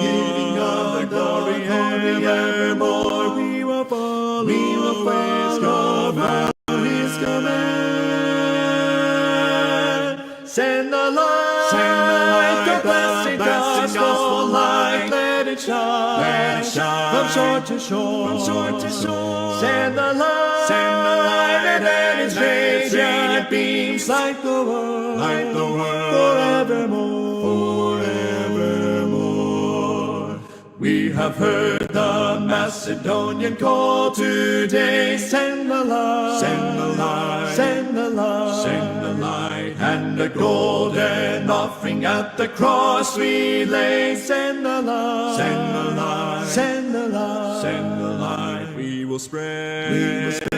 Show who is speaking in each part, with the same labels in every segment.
Speaker 1: giving God the glory evermore. We will follow His command. His command. Send the light, the blessed gospel light. Let it shine from shore to shore. Send the light, and let its radiant beams light the world, forevermore. We have heard the Macedonian call today. Send the light, send the light, send the light, send the light, and the golden offering at the cross we lay. Send the light, send the light, send the light, send the light. We will spread. We will spread.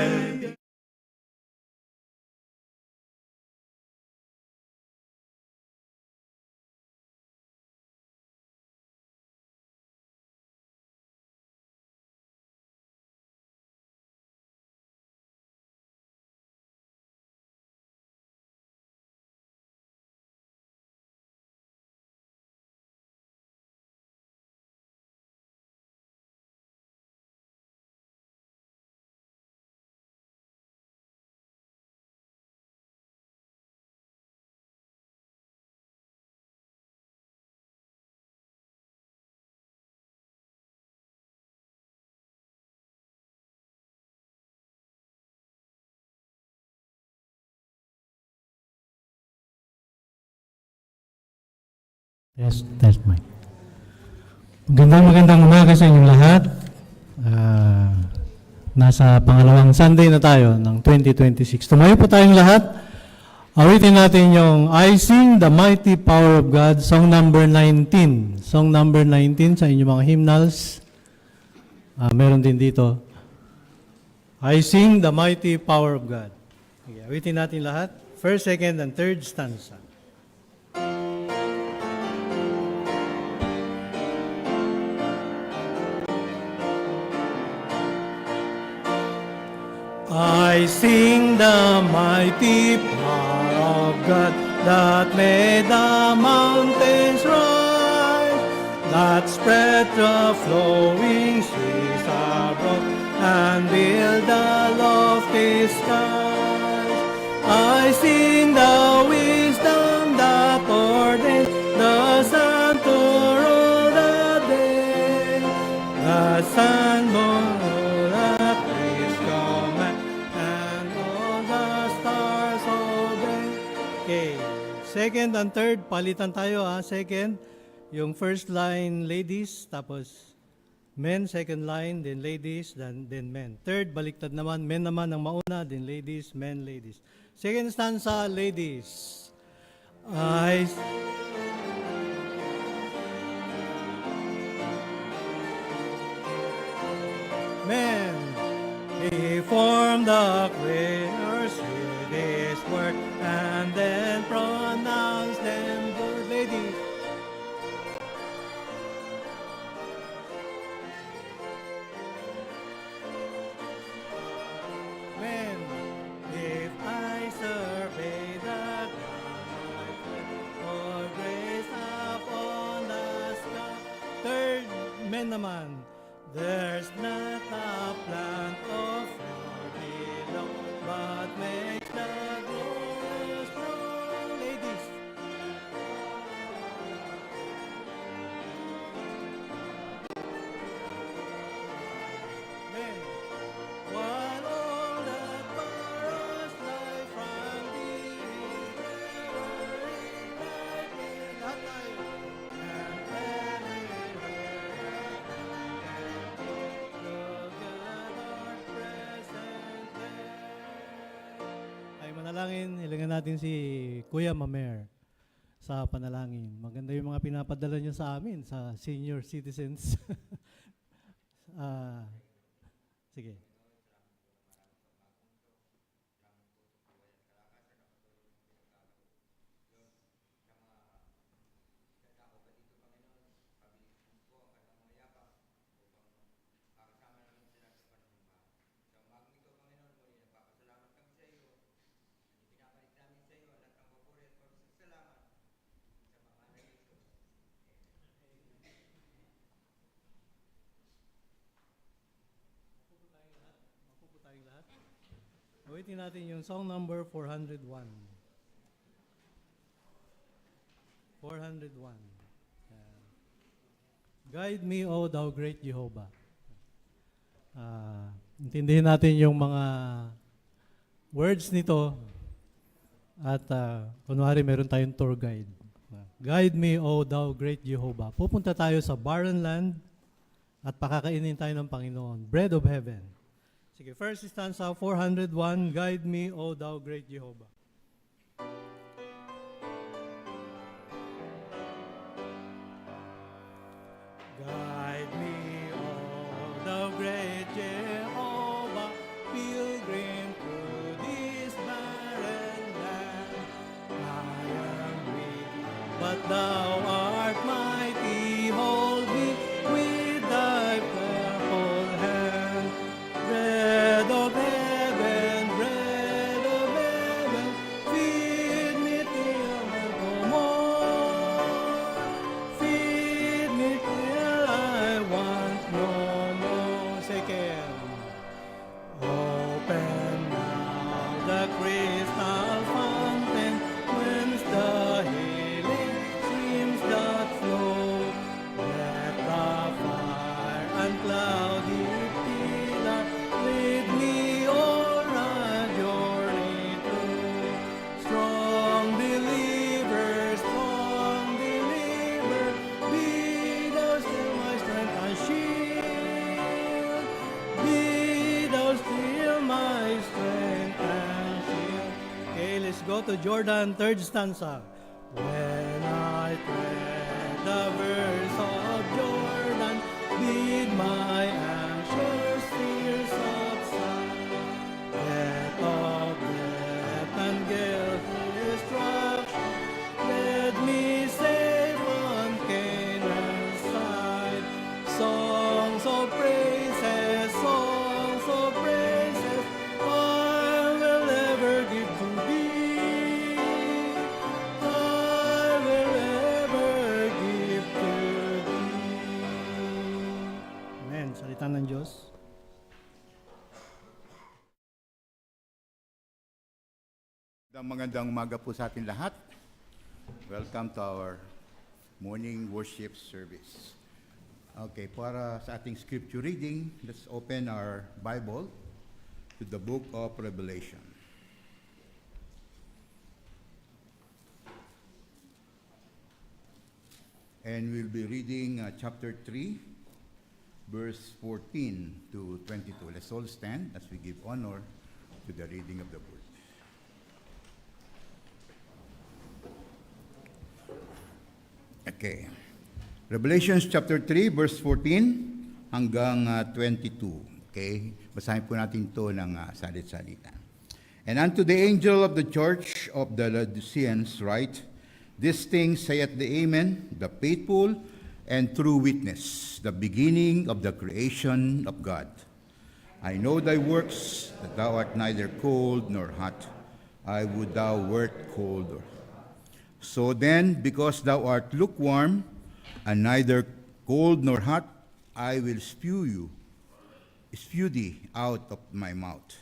Speaker 2: Yes, test mic. Magandang umaga sa inyong lahat. Nasa pangalawang Sunday na tayo ng 2026. Tumayo po tayong lahat. Awitin natin yung I Sing the Mighty Power of God, song number 19. Song number 19 sa inyong mga hymnals. Meron din dito. I Sing the Mighty Power of God. Okay, awitin natin lahat. First, second, and third stanza. I sing the mighty power of God that made the mountains rise, that spread the flowing seas abroad and build the lofty skies. I sing the wisdom that ordained the sun to rule the day, the sun moon second and third, palitan tayo Second, yung first line, ladies, tapos men, second line, then ladies, then men. Third, baliktad naman, men naman ang mauna, then ladies, men, ladies. Second stanza, ladies. Men, He formed the creatures with His word, and then pronounce them good. Ladies. Men, if I survey the ground, for grace upon the sky. Third, men naman. There's not a plant of flower below, but makes the glorious grow. Ladies. Men, while all that powers lie from thee, lahat tayo. And everywhere look at our present day. Ay manalangin, ilangan natin si Kuya Mamer sa panalangin. Maganda yung mga pinapadala niyo sa amin, sa senior citizens. Sige. Awitin natin yung song number 401. 401. Yan. Guide me, O thou great Jehovah. Intindihin natin yung mga words nito at kunwari meron tayong tour guide. Guide me, O thou great Jehovah. Pupunta tayo sa barren land at pakakainin tayo ng Panginoon. Bread of heaven. Sige, first stanza 401, Guide me, O thou great Jehovah. Guide me, O thou great Jehovah, pilgrim through this barren land. I am weak, but thou art mighty, hold me with thy purple hand. Bread of heaven, feed me till I no more. Feed me till I want no more. Second, open now the crystal fountain, whence the healing streams that flow. Let the fire and cloudy pillar lead me o'er a journey through. Strong deliver, be thou still my strength and shield. Be thou still my strength and shield. Okay, let's go to Jordan, third stanza. When I tread the verse of Jordan, bid my anxious fears subside. Death of death and guilt destruction, let me safe on Canaan's side. Songs of praises, I will ever give to thee. I will ever give to thee. Amen. Salita ng Diyos.
Speaker 3: Magandang umaga po sa atin lahat. Welcome to our morning worship service. Okay, para sa ating scripture reading, let's open our Bible to the book of Revelation. And we'll be reading chapter 3, verse 14 to 22. Let's all stand as we give honor to the reading of the word. Okay. Revelations chapter 3, verse 14 hanggang 22. Okay? Basahin po natin ito ng salit-salita. And unto the angel of the church of the Laodiceans write, This thing saith the Amen, the faithful and true witness, the beginning of the creation of God. I know thy works, that thou art neither cold nor hot. I would thou wert cold or hot. So then, because thou art lukewarm, and neither cold nor hot, I will spew thee out of my mouth.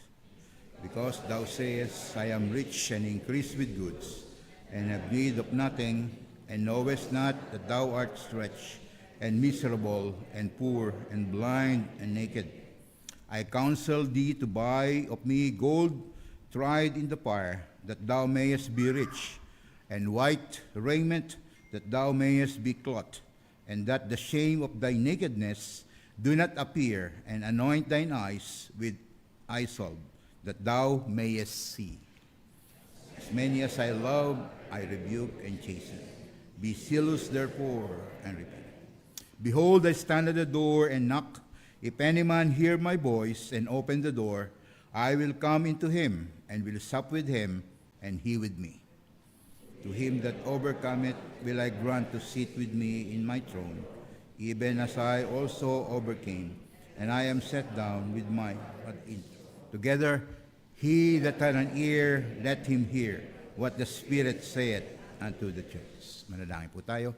Speaker 3: Because thou sayest, I am rich and increased with goods, and have need of nothing, and knowest not that thou art stretched, and miserable, and poor, and blind, and naked. I counsel thee to buy of me gold tried in the fire, that thou mayest be rich, and white raiment, that thou mayest be clothed, and that the shame of thy nakedness do not appear, and anoint thine eyes with hyssop, that thou mayest see. As many as I love, I rebuke and chasten. Be zealous therefore, and repent. Behold, I stand at the door and knock. If any man hear my voice and open the door, I will come into him, and will sup with him, and he with me. To him that overcometh will I grant to sit with me in my throne, even as I also overcame, and I am set down with my together. He that hath an ear, let him hear what the Spirit saith unto the churches. Manalangin po tayo.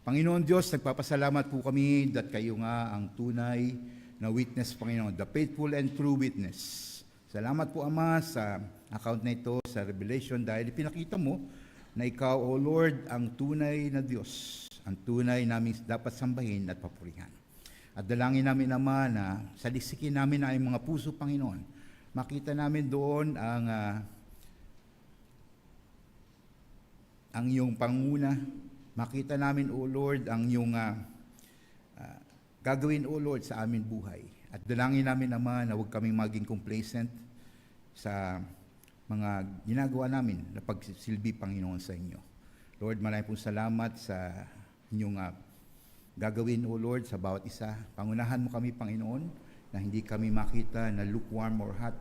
Speaker 3: Panginoon Diyos, nagpapasalamat po kami that kayo nga ang tunay na witness, Panginoon, the faithful and true witness Salamat po, Ama, sa account na ito, sa Revelation, dahil pinakita mo na ikaw, O Lord, ang tunay na Diyos, ang tunay namin dapat sambahin at papurihan. At dalangin namin, Ama, na salisikin namin ang mga puso, Panginoon. Makita namin doon ang iyong panguna. Makita namin, O Lord, ang iyong gagawin, O Lord, sa aming buhay. At dalangin namin, Ama, na huwag kaming maging complacent sa mga ginagawa namin na pagsilbi, Panginoon, sa inyo. Lord, maraming pong salamat sa inyong gagawin, O Lord, sa bawat isa. Pangunahan mo kami, Panginoon, na hindi kami makita na lukewarm or hot.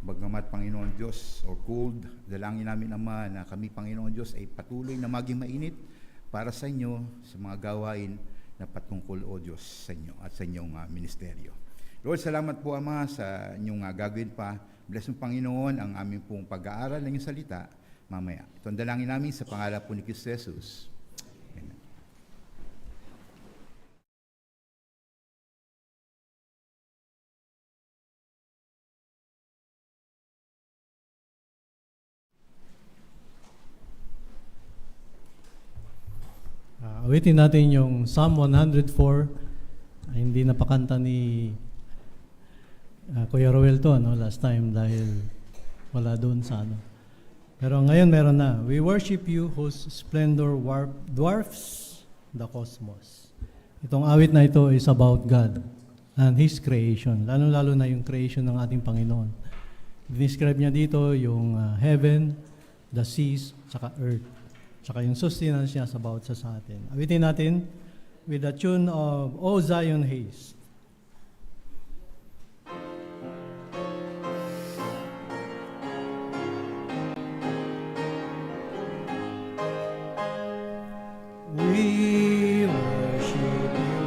Speaker 3: Bagamat, Panginoon Diyos, or cold, dalangin namin, Ama, na kami, Panginoon Diyos, ay patuloy na maging mainit para sa inyo sa mga gawain na patungkol, O Diyos, sa inyo at sa inyong ministeryo. Lord, salamat po, Ama, sa inyong gagawin pa. Bless mo, Panginoon, ang aming pong pag-aaral ng iyong salita mamaya. Ito ang dalangin namin sa pangalan po ni Kristo Jesus. Amen.
Speaker 2: Awitin natin yung Psalm 104. Hindi napakanta ni Kuya Roel to, last time dahil wala doon sa Pero ngayon meron na. We worship you whose splendor dwarfs the cosmos. Itong awit na ito is about God and His creation. Lalo-lalo na yung creation ng ating Panginoon. Describe niya dito yung heaven, the seas, saka earth. Saka yung sustenance niya sa bawat sa atin. Awitin natin with the tune of O Zion Haste. We worship you,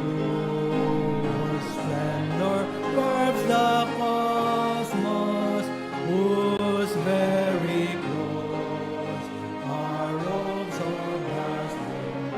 Speaker 2: whose splendor dwarfs the cosmos, whose very clothes are robes of dazzling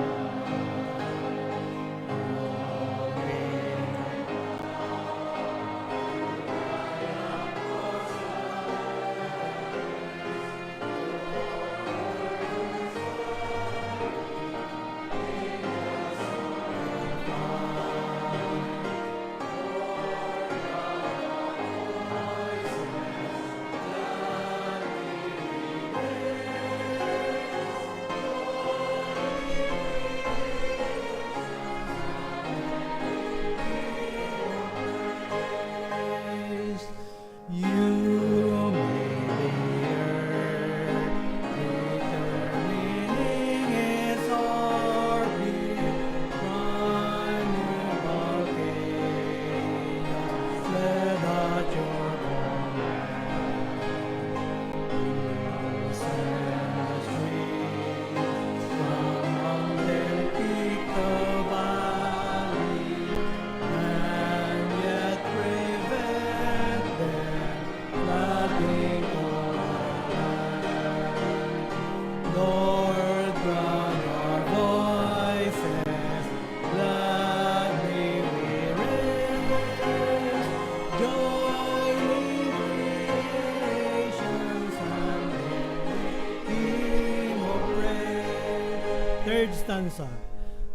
Speaker 2: third stanza.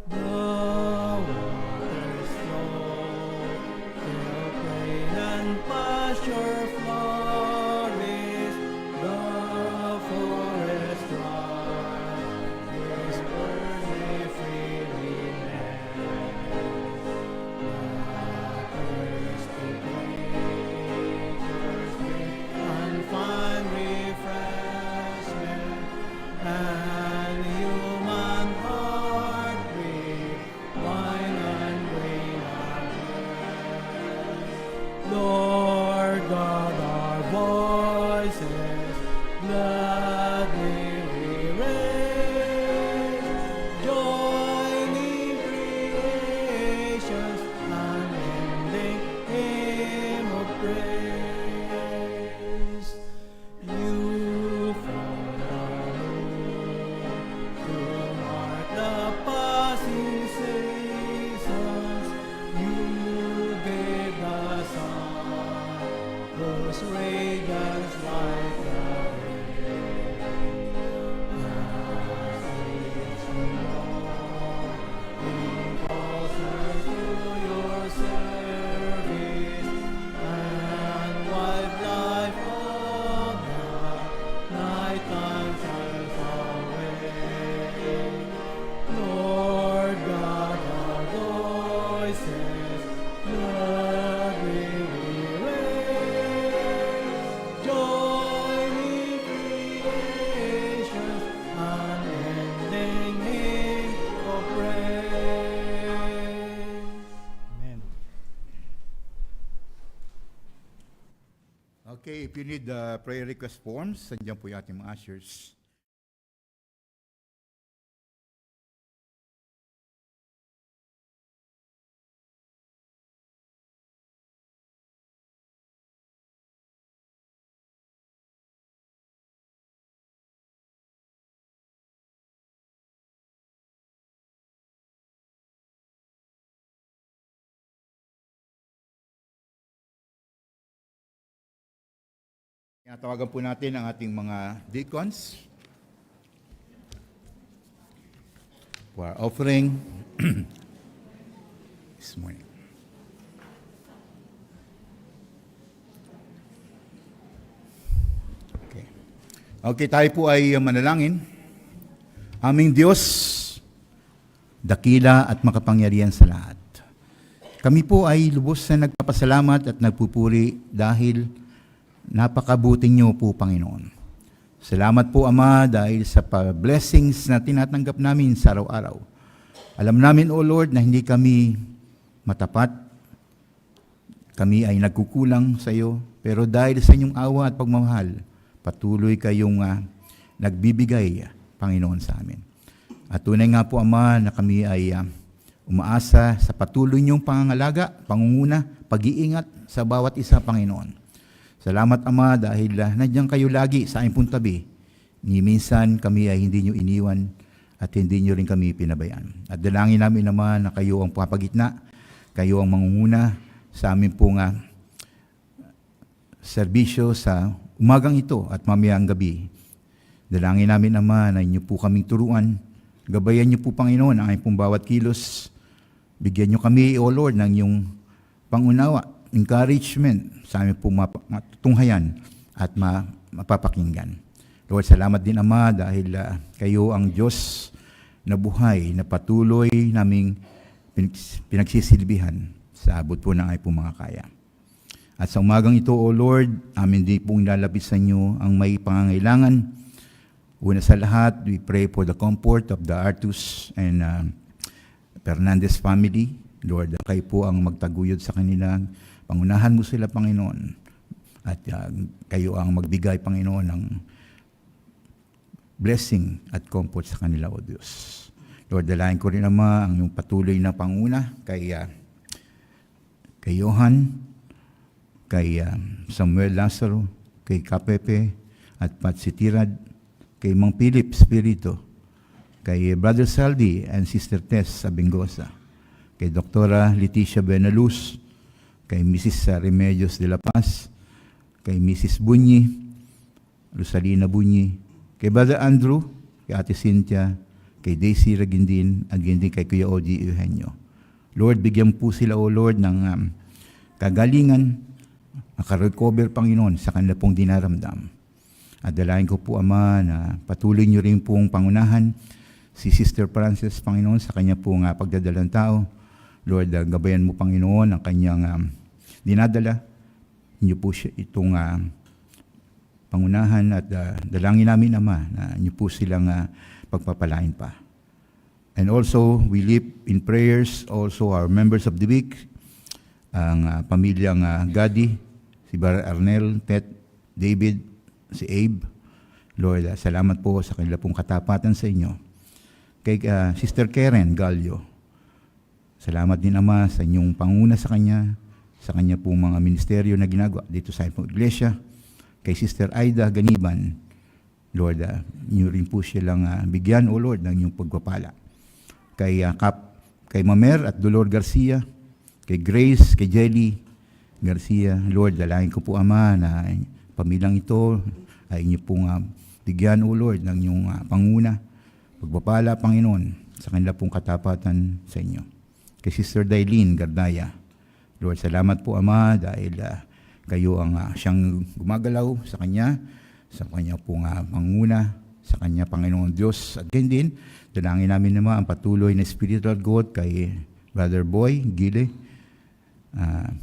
Speaker 2: The waters flow, till plain and pasture flourish, the forest dry, whispers may freely rest. The thirsty creatures drink and find refreshment, and human heart breathe wine and grain of bread. Lord God, our voices gladly we raise, joining creation's unending hymn of praise. You from the moon to mark the passing seasons, you gave the sun
Speaker 3: Okay, if you need prayer request forms, nandiyan po yung ating mga ushers. Tinatawagan po natin ang ating mga deacons for our offering this morning. Okay, tayo po ay manalangin. Aming Diyos, dakila at makapangyarihan sa lahat. Kami po ay lubos na nagpapasalamat at nagpupuri dahil napakabuti niyo po, Panginoon. Salamat po, Ama, dahil sa blessings na tinatanggap namin sa araw-araw. Alam namin, O Lord, na hindi kami matapat. Kami ay nagkukulang sa iyo. Pero dahil sa inyong awa at pagmamahal, patuloy kayong nagbibigay, Panginoon, sa amin. At tunay nga po, Ama, na kami ay umaasa sa patuloy niyong pangangalaga, pangunguna, pag-iingat sa bawat isa, Panginoon. Salamat, Ama, dahil nandiyan kayo lagi sa aming pong tabi. Ni minsan kami ay hindi niyo iniwan at hindi niyo rin kami pinabayaan. At dalangin namin naman na kayo ang papagitna, kayo ang mangunguna sa amin pong serbisyo sa umagang ito at mamayang gabi. Dalangin namin, Ama, na inyo po kaming turuan. Gabayan niyo po, Panginoon, ang aming pong bawat kilos. Bigyan niyo kami, O Lord, ng iyong pangunawa, encouragement sa aming pong matutunghayan at mapapakinggan. Lord, salamat din, Ama, dahil kayo ang Diyos na buhay, na patuloy naming pinagsisilbihan sa abot po ng aming pong mga kaya. At sa umagang ito, O Lord, amin din pong lalapit sa inyo ang may pangangailangan. Una sa lahat, we pray for the comfort of the Artus and Fernandez family. Lord, kayo po ang magtaguyod sa kanilang. Pangunahan mo sila, Panginoon. At kayo ang magbigay, Panginoon, ng blessing at comfort sa kanila, O Diyos. Lord, dalayan ko rin, Ama, ang iyong patuloy na panguna kay Johan, kay Samuel Lazaro, kay Kapepe, at Patsy Tirad, kay Mang Philip Spirito, kay Brother Saldi and Sister Tess Sabingosa, kay Dr. Leticia Benaluz, kay Mrs. Remedios de la Paz, kay Mrs. Bunyi, Rosalina Bunyi, kay Brother Andrew, kay Ate Cynthia, kay Daisy Ragindin, at din kay Kuya Oji Eugenio. Lord, bigyan po sila, O Lord, ng kagalingan, makarecover, Panginoon, sa kanila pong dinaramdam. At dalayan ko po, Ama, na patuloy niyo rin pong pangunahan si Sister Frances, Panginoon, sa kanya pong pagdadalang tao. Lord, gabayan mo, Panginoon, ang kanyang dinadala. Niyo po siya itong pangunahan at dalangin namin, Ama, na niyo po silang pagpapalain pa. And also, we lift in prayers also our members of the week, ang pamilyang Gadi, si Bar Arnel, Tet, David, si Abe. Lord, salamat po sa kanila pong katapatan sa inyo. Kay Sister Karen Gallo, salamat din, Ama, sa inyong panguna sa kanya pong mga ministeryo na ginagawa dito sa inyong iglesia. Kay Sister Aida Ganiban, Lord, niyo rin po silang bigyan, O Lord, ng inyong pagpapala. Kay Mamer at Dolor Garcia, kay Grace, kay Jelly Garcia, Lord, dalangin ko po, Ama, na pamilyang ito ay inyo pong bigyan, O Lord, ng inyong panguna, pagpapala, Panginoon, sa kanila pong katapatan sa inyo. Kay Sister Dailin Gardaya, Lord, salamat po, Ama, dahil kayo ang siyang gumagalaw sa kanya pong panguna, sa kanya, Panginoon Diyos. At din, dalangin namin naman ang patuloy na spiritual growth kay Brother Boy Gile.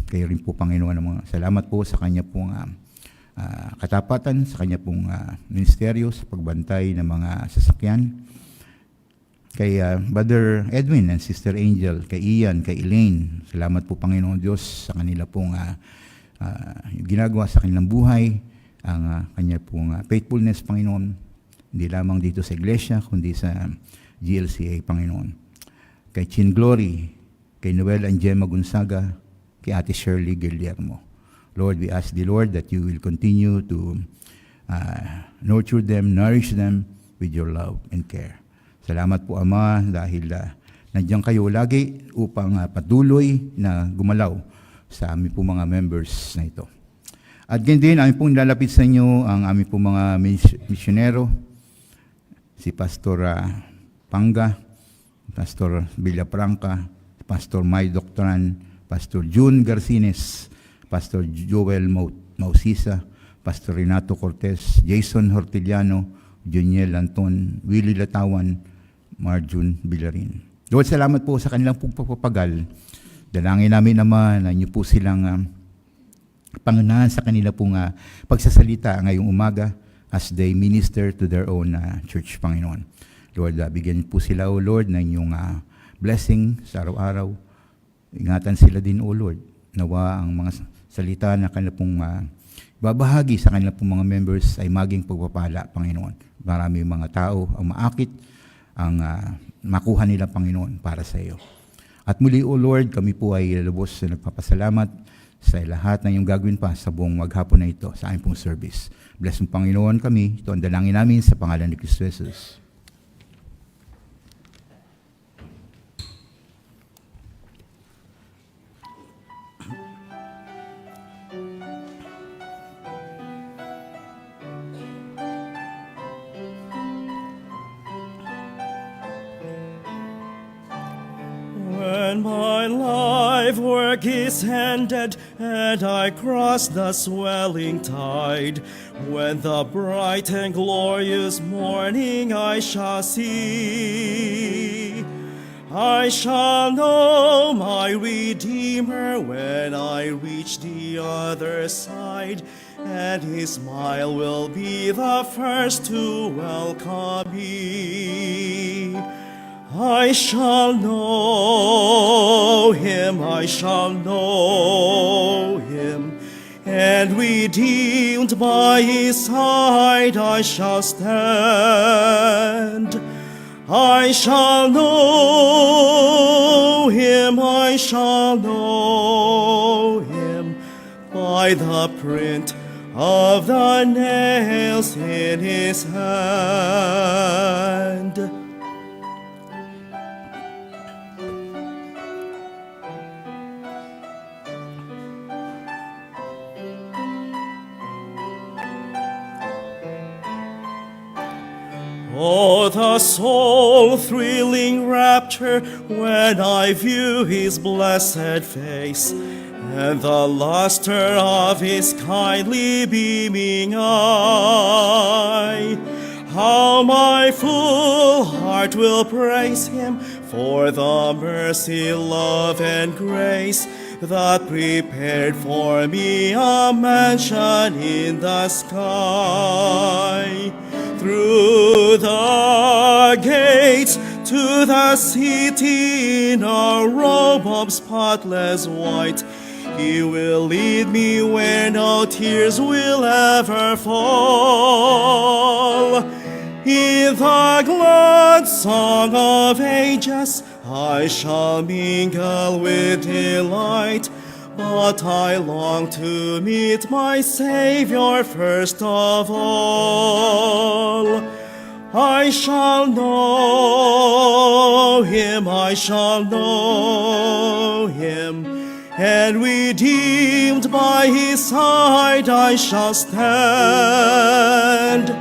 Speaker 3: Kayo rin po, Panginoon, salamat po sa kanya pong katapatan, sa kanya pong ministeryo sa pagbantay ng mga sasakyan. Kay Brother Edwin and Sister Angel, kay Ian, kay Elaine, salamat po, Panginoon Diyos, sa kanila pong yung ginagawa sa kanilang buhay, ang kanya pong faithfulness, Panginoon, hindi lamang dito sa iglesia, kundi sa GLCA, Panginoon. Kay Chin Glory, kay Noel and Gemma Gonzaga, kay Ate Shirley Guillermo. Lord, we ask the Lord that you will continue to nurture them, nourish them with your love and care. Salamat po, Ama, dahil nandiyan kayo lagi upang patuloy na gumalaw sa aming po mga members na ito. At ganyan din, aming pong lalapit sa inyo ang aming po mga misyonero, si Pastor Panga, Pastor Villafranca, Pastor May Doctran, Pastor June Garcines, Pastor Joel Mausisa, Pastor Renato Cortez, Jason Hortiliano, Juniel Anton, Willie Latawan, Marjun Villarin. Lord, salamat po sa kanilang pagpapagal. Dalangin namin naman na inyo po silang pangunahan sa kanila pong pagsasalita ngayong umaga as they minister to their own church, Panginoon. Lord, bigyan po sila, O Lord, ng inyong blessing sa araw-araw. Ingatan sila din, O Lord. Nawa ang mga salita na kanila pong babahagi sa kanila pong mga members ay maging pagpapala, Panginoon. Maraming mga tao ang maakit, ang makuha nila, Panginoon, para sa iyo. At muli, O Lord, kami po ay lubos na nagpapasalamat sa lahat ng iyong gagawin pa sa buong maghapon na ito, sa aming pong service. Bless mo, Panginoon, kami. Ito ang dalangin namin sa pangalan ni Kristo Jesus.
Speaker 4: When my life work is ended and I cross the swelling tide, when the bright and glorious morning I shall see, I shall know my Redeemer when I reach the other side, and his smile will be the first to welcome me. I shall know him, I shall know him, and redeemed by his side I shall stand. I shall know him, I shall know him, by the print of the nails in his hand. Oh, the soul-thrilling rapture when I view his blessed face, and the luster of his kindly beaming eye. How my full heart will praise him for the mercy, love, and grace that prepared for me a mansion in the sky. Through the gates to the city in a robe of spotless white, he will lead me where no tears will ever fall. In the glad song of ages I shall mingle with delight, but I long to meet my Savior first of all. I shall know him, I shall know him, and redeemed by his side I shall stand.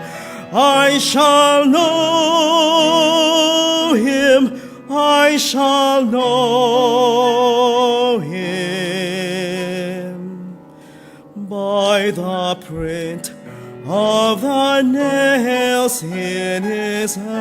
Speaker 4: I shall know him, I shall know him, by the print of the nails in his hand.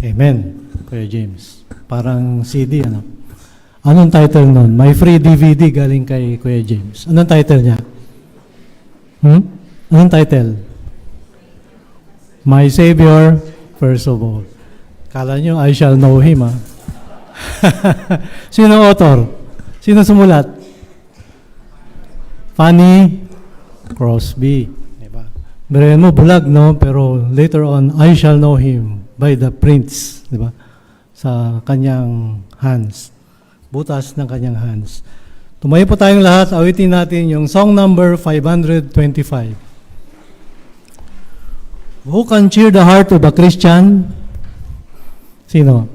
Speaker 2: Amen, Kuya James. Parang CD, ano? Anong title nun? May free DVD galing kay Kuya James. Anong title niya? Anong title? My Savior, first of all. Kala nyo, I shall know Him, ha? Sino ang author? Sino sumulat? Fanny Crosby. Diba? Birayan mo, bulag, no? Pero later on, I shall know Him by the prints, diba? Sa kanyang hands. Butas ng kanyang hands. Tumayo po tayong lahat, awitin natin yung song number 525. Who can cheer the heart of a Christian? Sino?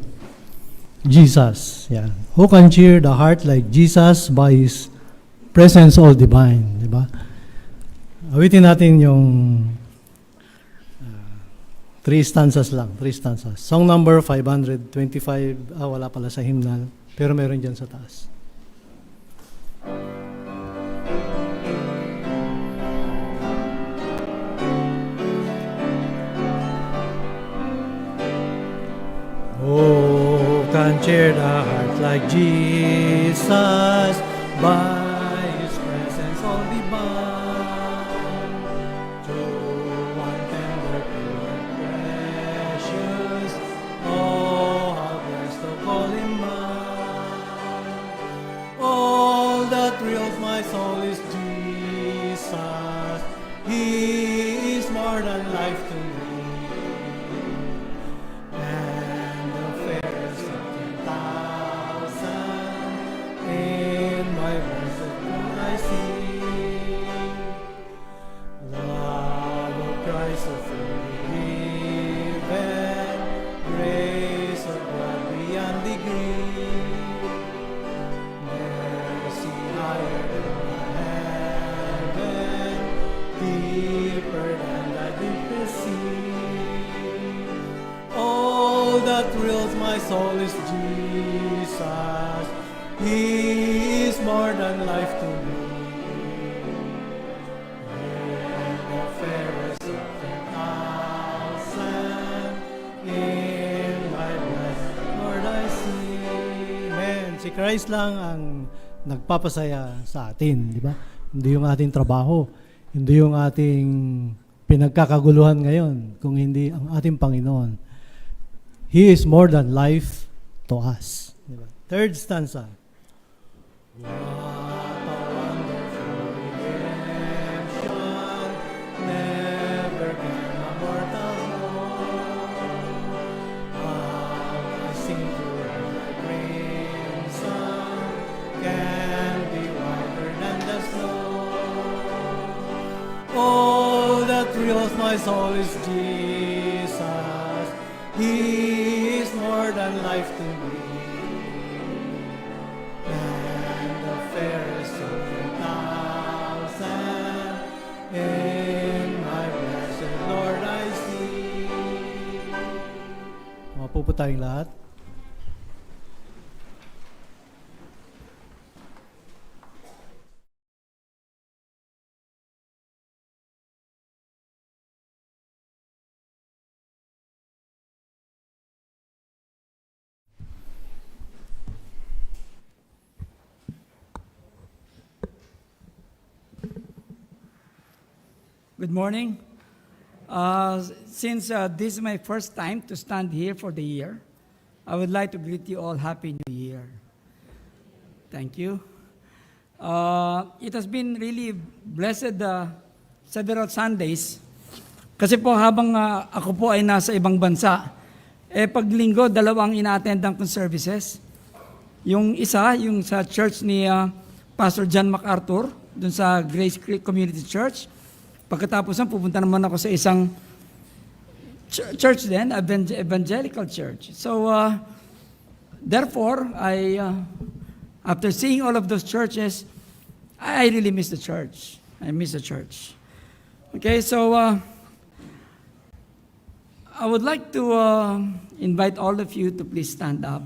Speaker 2: Jesus. Yeah. Who can cheer the heart like Jesus by His presence all divine? Diba? Awitin natin yung 3 stanzas lang. 3 stanzas. Song number 525. Wala pala sa hymnal. Pero meron dyan sa taas. Oh, can cheer the heart like Jesus by His presence all divine. True one tender, pure, precious. Oh, how blessed to call Him mine. All that thrills my soul is Jesus. He is more than life to me. Thrills my soul is Jesus. He is more than life to me. And the fairest of 10,000 in my blessed Lord I see. Amen. Si Christ lang ang nagpapasaya sa atin, di ba? Hindi yung ating trabaho, hindi yung ating pinagkakaguluhan ngayon, kung hindi ang ating Panginoon. He is more than life to us. Diba? Third stanza. What a wonderful redemption, never can a mortal know. How I sing to the crimson, can be whiter than the snow. Oh, that thrills my soul is Jesus. He is more than life to me, and the fairest of 10,000 in my blessed Lord I see. Mapupo tayong lahat.
Speaker 5: Good morning. Since this is my first time to stand here for the year, I would like to greet you all Happy New Year. Thank you. It has been really blessed several Sundays. Kasi po habang ako po ay nasa ibang bansa, pag linggo, dalawang ina-attendan kong services. Yung isa, yung sa church ni Pastor John MacArthur, dun sa Grace Creek Community Church. Pagkatapos pupunta naman ako sa isang church din, evangelical church. So, therefore, after seeing all of those churches, I really miss the church. I miss the church. Okay, so I would like to invite all of you to please stand up.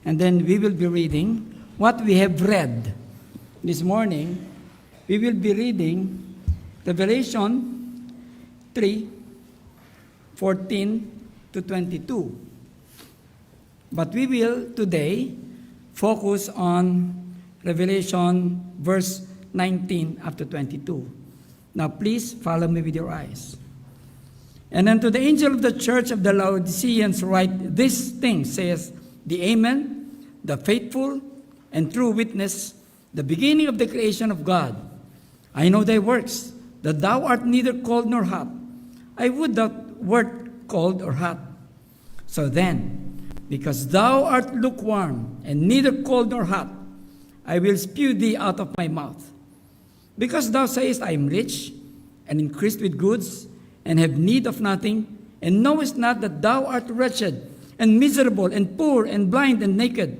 Speaker 5: And then we will be reading what we have read this morning. We will be reading Revelation 3:14 to 22. But we will today focus on Revelation verse 19 up to 22. Now please follow me with your eyes. And unto the angel of the church of the Laodiceans write, this thing says the Amen, the faithful and true witness, the beginning of the creation of God. I know thy works, that thou art neither cold nor hot. I would thou wert cold or hot. So then, because thou art lukewarm, and neither cold nor hot, I will spew thee out of my mouth. Because thou sayest, I am rich, and increased with goods, and have need of nothing, and knowest not that thou art wretched, and miserable, and poor, and blind, and naked.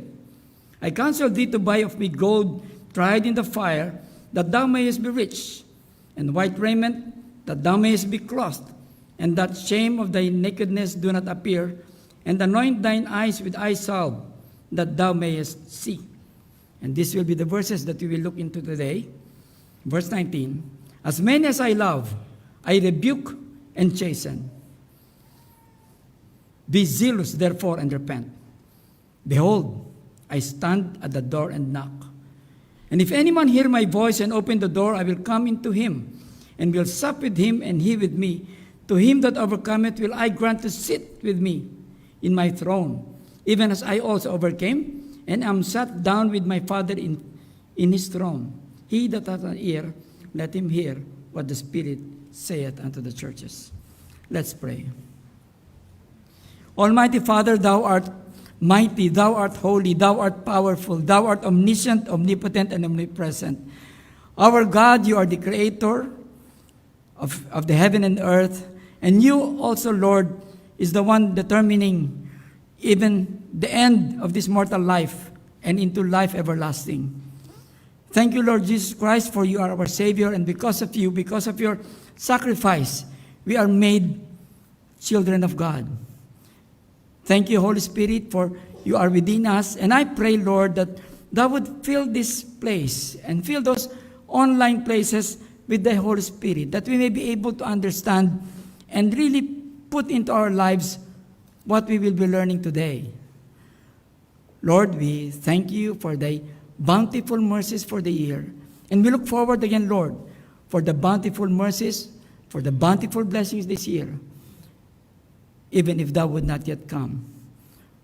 Speaker 5: I counsel thee to buy of me gold tried in the fire, that thou mayest be rich, and white raiment, that thou mayest be clothed, and that shame of thy nakedness do not appear, and anoint thine eyes with eye salve, that thou mayest see. And this will be the verses that we will look into today. Verse 19, as many as I love, I rebuke and chasten. Be zealous, therefore, and repent. Behold, I stand at the door and knock. And if any man hear my voice and open the door, I will come into him, and will sup with him, and he with me. To him that overcometh will I grant to sit with me in my throne, even as I also overcame, and am sat down with my Father in his throne. He that hath an ear, let him hear what the Spirit saith unto the churches. Let's pray. Almighty Father, thou art mighty, thou art holy, thou art powerful, thou art omniscient, omnipotent, and omnipresent. Our God, you are the creator of the heaven and earth, and you also, Lord, is the one determining even the end of this mortal life and into life everlasting. Thank you, Lord Jesus Christ, for you are our Savior, and because of you, because of your sacrifice, we are made children of God. Thank you, Holy Spirit, for you are within us. And I pray, Lord, that thou would fill this place and fill those online places with the Holy Spirit, that we may be able to understand and really put into our lives what we will be learning today. Lord, we thank you for thy bountiful mercies for the year. And we look forward again, Lord, for the bountiful mercies, for the bountiful blessings this year, even if thou would not yet come.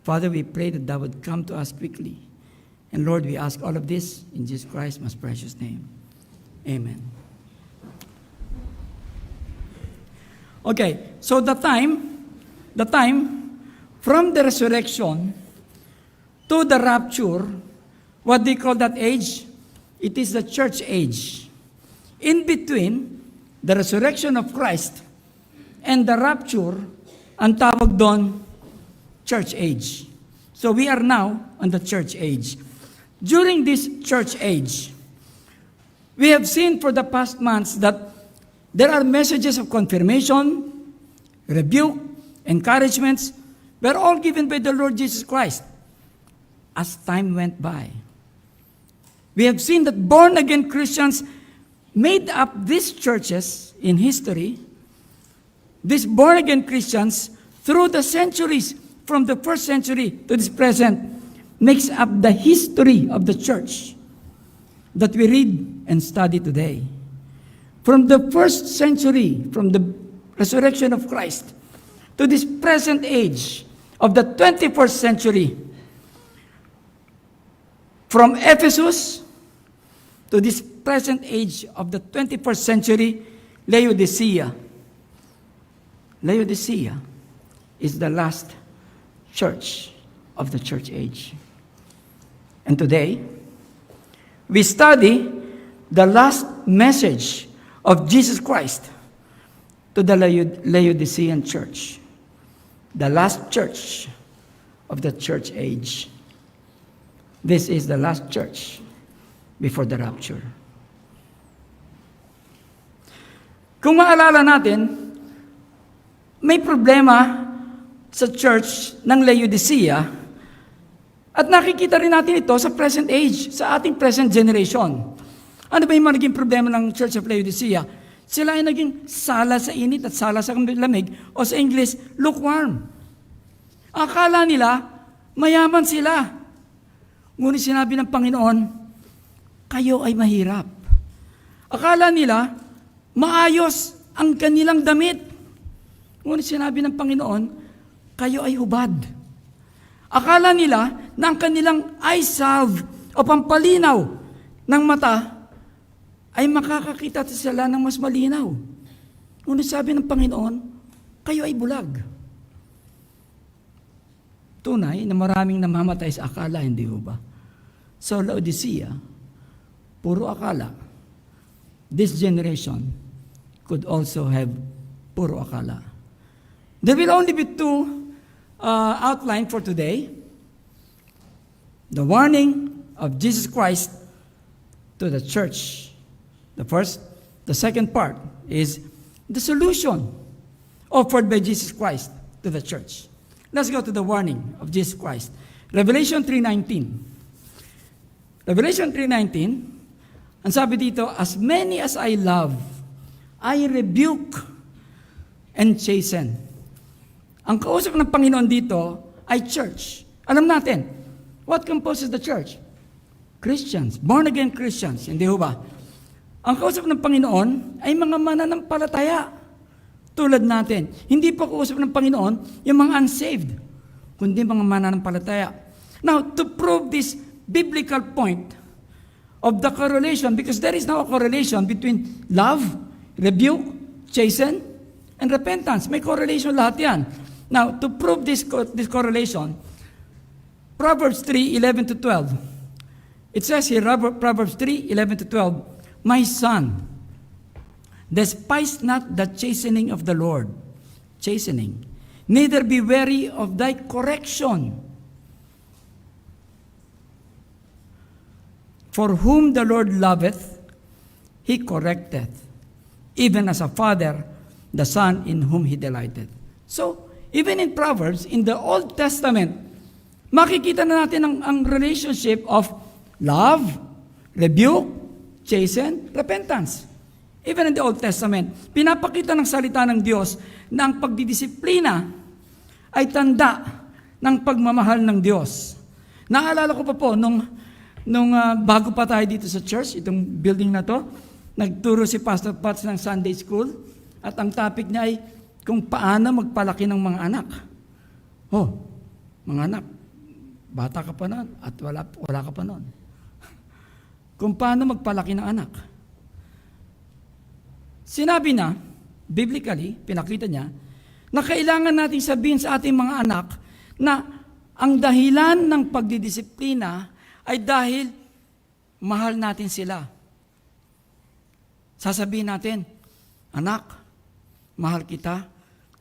Speaker 5: Father, we pray that thou would come to us quickly. And Lord, we ask all of this in Jesus Christ's most precious name. Amen. Okay, so the time from the resurrection to the rapture, what do you call that age? It is the church age. In between the resurrection of Christ and the rapture, ang tawag doon, church age. So we are now on the church age. During this church age, we have seen for the past months that there are messages of confirmation, rebuke, encouragements, were all given by the Lord Jesus Christ as time went by. We have seen that born-again Christians made up these churches in history. These born-again Christians, through the centuries, from the first century to this present, makes up the history of the church that we read and study today. From the first century, from the resurrection of Christ, to this present age of the 21st century, from Ephesus to this present age of the 21st century, Laodicea. Laodicea is the last church of the church age. And today, we study the last message of Jesus Christ to the Laodicean church, the last church of the church age. This is the last church before the rapture. Kung maalala natin, may problema sa church ng Laodicea at nakikita rin natin ito sa present age, sa ating present generation. Ano ba yung naging problema ng Church of Laodicea? Sila ay naging sala sa init at sala sa lamig, o sa English, lukewarm. Akala nila, Mayaman sila. Ngunit sinabi ng Panginoon, kayo ay mahirap. Akala nila, maayos ang kanilang damit. Ngunit sinabi ng Panginoon, kayo ay hubad. Akala nila na ang kanilang eye salve o pampalinaw ng mata ay makakakita sila ng mas malinaw. Ngunit sabi ng Panginoon, kayo ay bulag. Tunay na maraming namamatay sa akala, hindi ho ba? So Laodicea, puro akala. This generation could also have puro akala. There will only be two outline for today. The warning of Jesus Christ to the church. The second part is the solution offered by Jesus Christ to the church. Let's go to the warning of Jesus Christ. Revelation 3:19. Revelation 3:19, ang sabi dito, as many as I love, I rebuke and chasten. Ang kausap ng Panginoon dito ay church. Alam natin, what composes the church? Christians, born-again Christians, hindi ho ba? Ang kausap ng Panginoon ay mga mananampalataya tulad natin. Hindi pa kausap ng Panginoon yung mga unsaved, kundi mga mananampalataya. Now, to prove this biblical point of the correlation, because there is now a correlation between love, rebuke, chasten, and repentance. May correlation lahat yan. Now, to prove this correlation, Proverbs 3:11-12. It says here, Proverbs 3:11-12, my son, despise not the chastening of the Lord, chastening, neither be weary of thy correction. For whom the Lord loveth, he correcteth, even as a father, the son in whom he delighteth. So, even in Proverbs, in the Old Testament, makikita na natin ang relationship of love, rebuke, chasten, repentance. Even in the Old Testament, pinapakita ng salita ng Diyos na ang pagdidisiplina ay tanda ng pagmamahal ng Diyos. Naalala ko pa po, nung bago pa tayo dito sa church, itong building na to, nagturo si Pastor Pats ng Sunday School, at ang topic niya ay kung paano magpalaki ng mga anak. Oh, mga anak, bata ka pa noon at wala ka pa noon. Kung paano magpalaki ng anak. Sinabi na, biblically, pinakita niya, na kailangan nating sabihin sa ating mga anak na ang dahilan ng pagdidisiplina ay dahil mahal natin sila. Sasabihin natin, anak, mahal kita,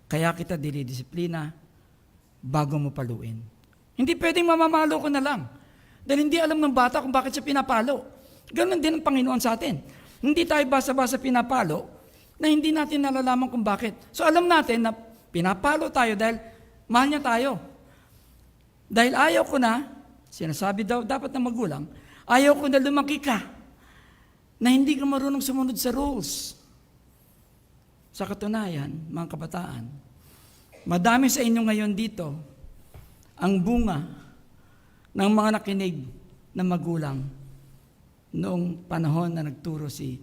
Speaker 5: kaya kita dinidisiplina bago mo paluin. Hindi pwedeng mamamalo ko na lang. Dahil hindi alam ng bata kung bakit siya pinapalo. Ganon din ang Panginoon sa atin. Hindi tayo basa-basa pinapalo na hindi natin nalalaman kung bakit. So alam natin na pinapalo tayo dahil mahal niya tayo. Dahil ayaw ko na, sinasabi daw dapat ng magulang, ayaw ko na lumaki ka na hindi ka marunong sumunod sa rules. Sa katunayan, mga kabataan, madami sa inyo ngayon dito ang bunga ng mga nakinig na magulang noong panahon na nagturo si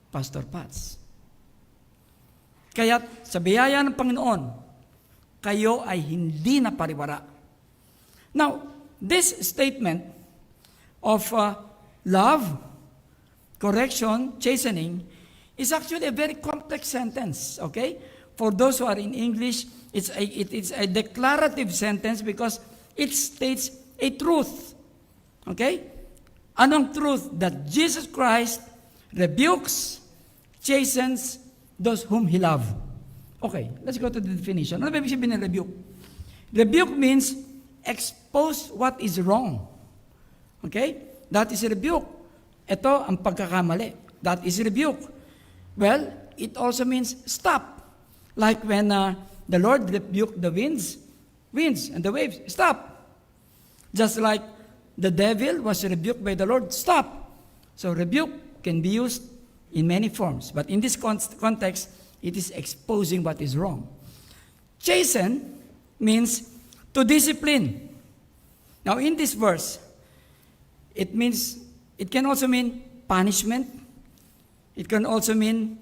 Speaker 5: Pastor Pats. Kaya sa biyaya ng Panginoon, kayo ay hindi na pariwara. Now, this statement of love, correction, chastening, is actually a very complex sentence, okay? For those who are in English, it is a declarative sentence because it states a truth, okay? Anong truth? That Jesus Christ rebukes, chastens those whom He loves. Okay, let's go to the definition. Ano ba ibig sabihin ng rebuke? Rebuke means expose what is wrong. Okay? That is rebuke. Ito ang pagkakamali. That is rebuke. Well, it also means stop. Like when the Lord rebuked the winds and the waves, stop. Just like the devil was rebuked by the Lord, stop. So rebuke can be used in many forms. But in this context, it is exposing what is wrong. Chasten means to discipline. Now, in this verse, it can also mean punishment. It can also mean,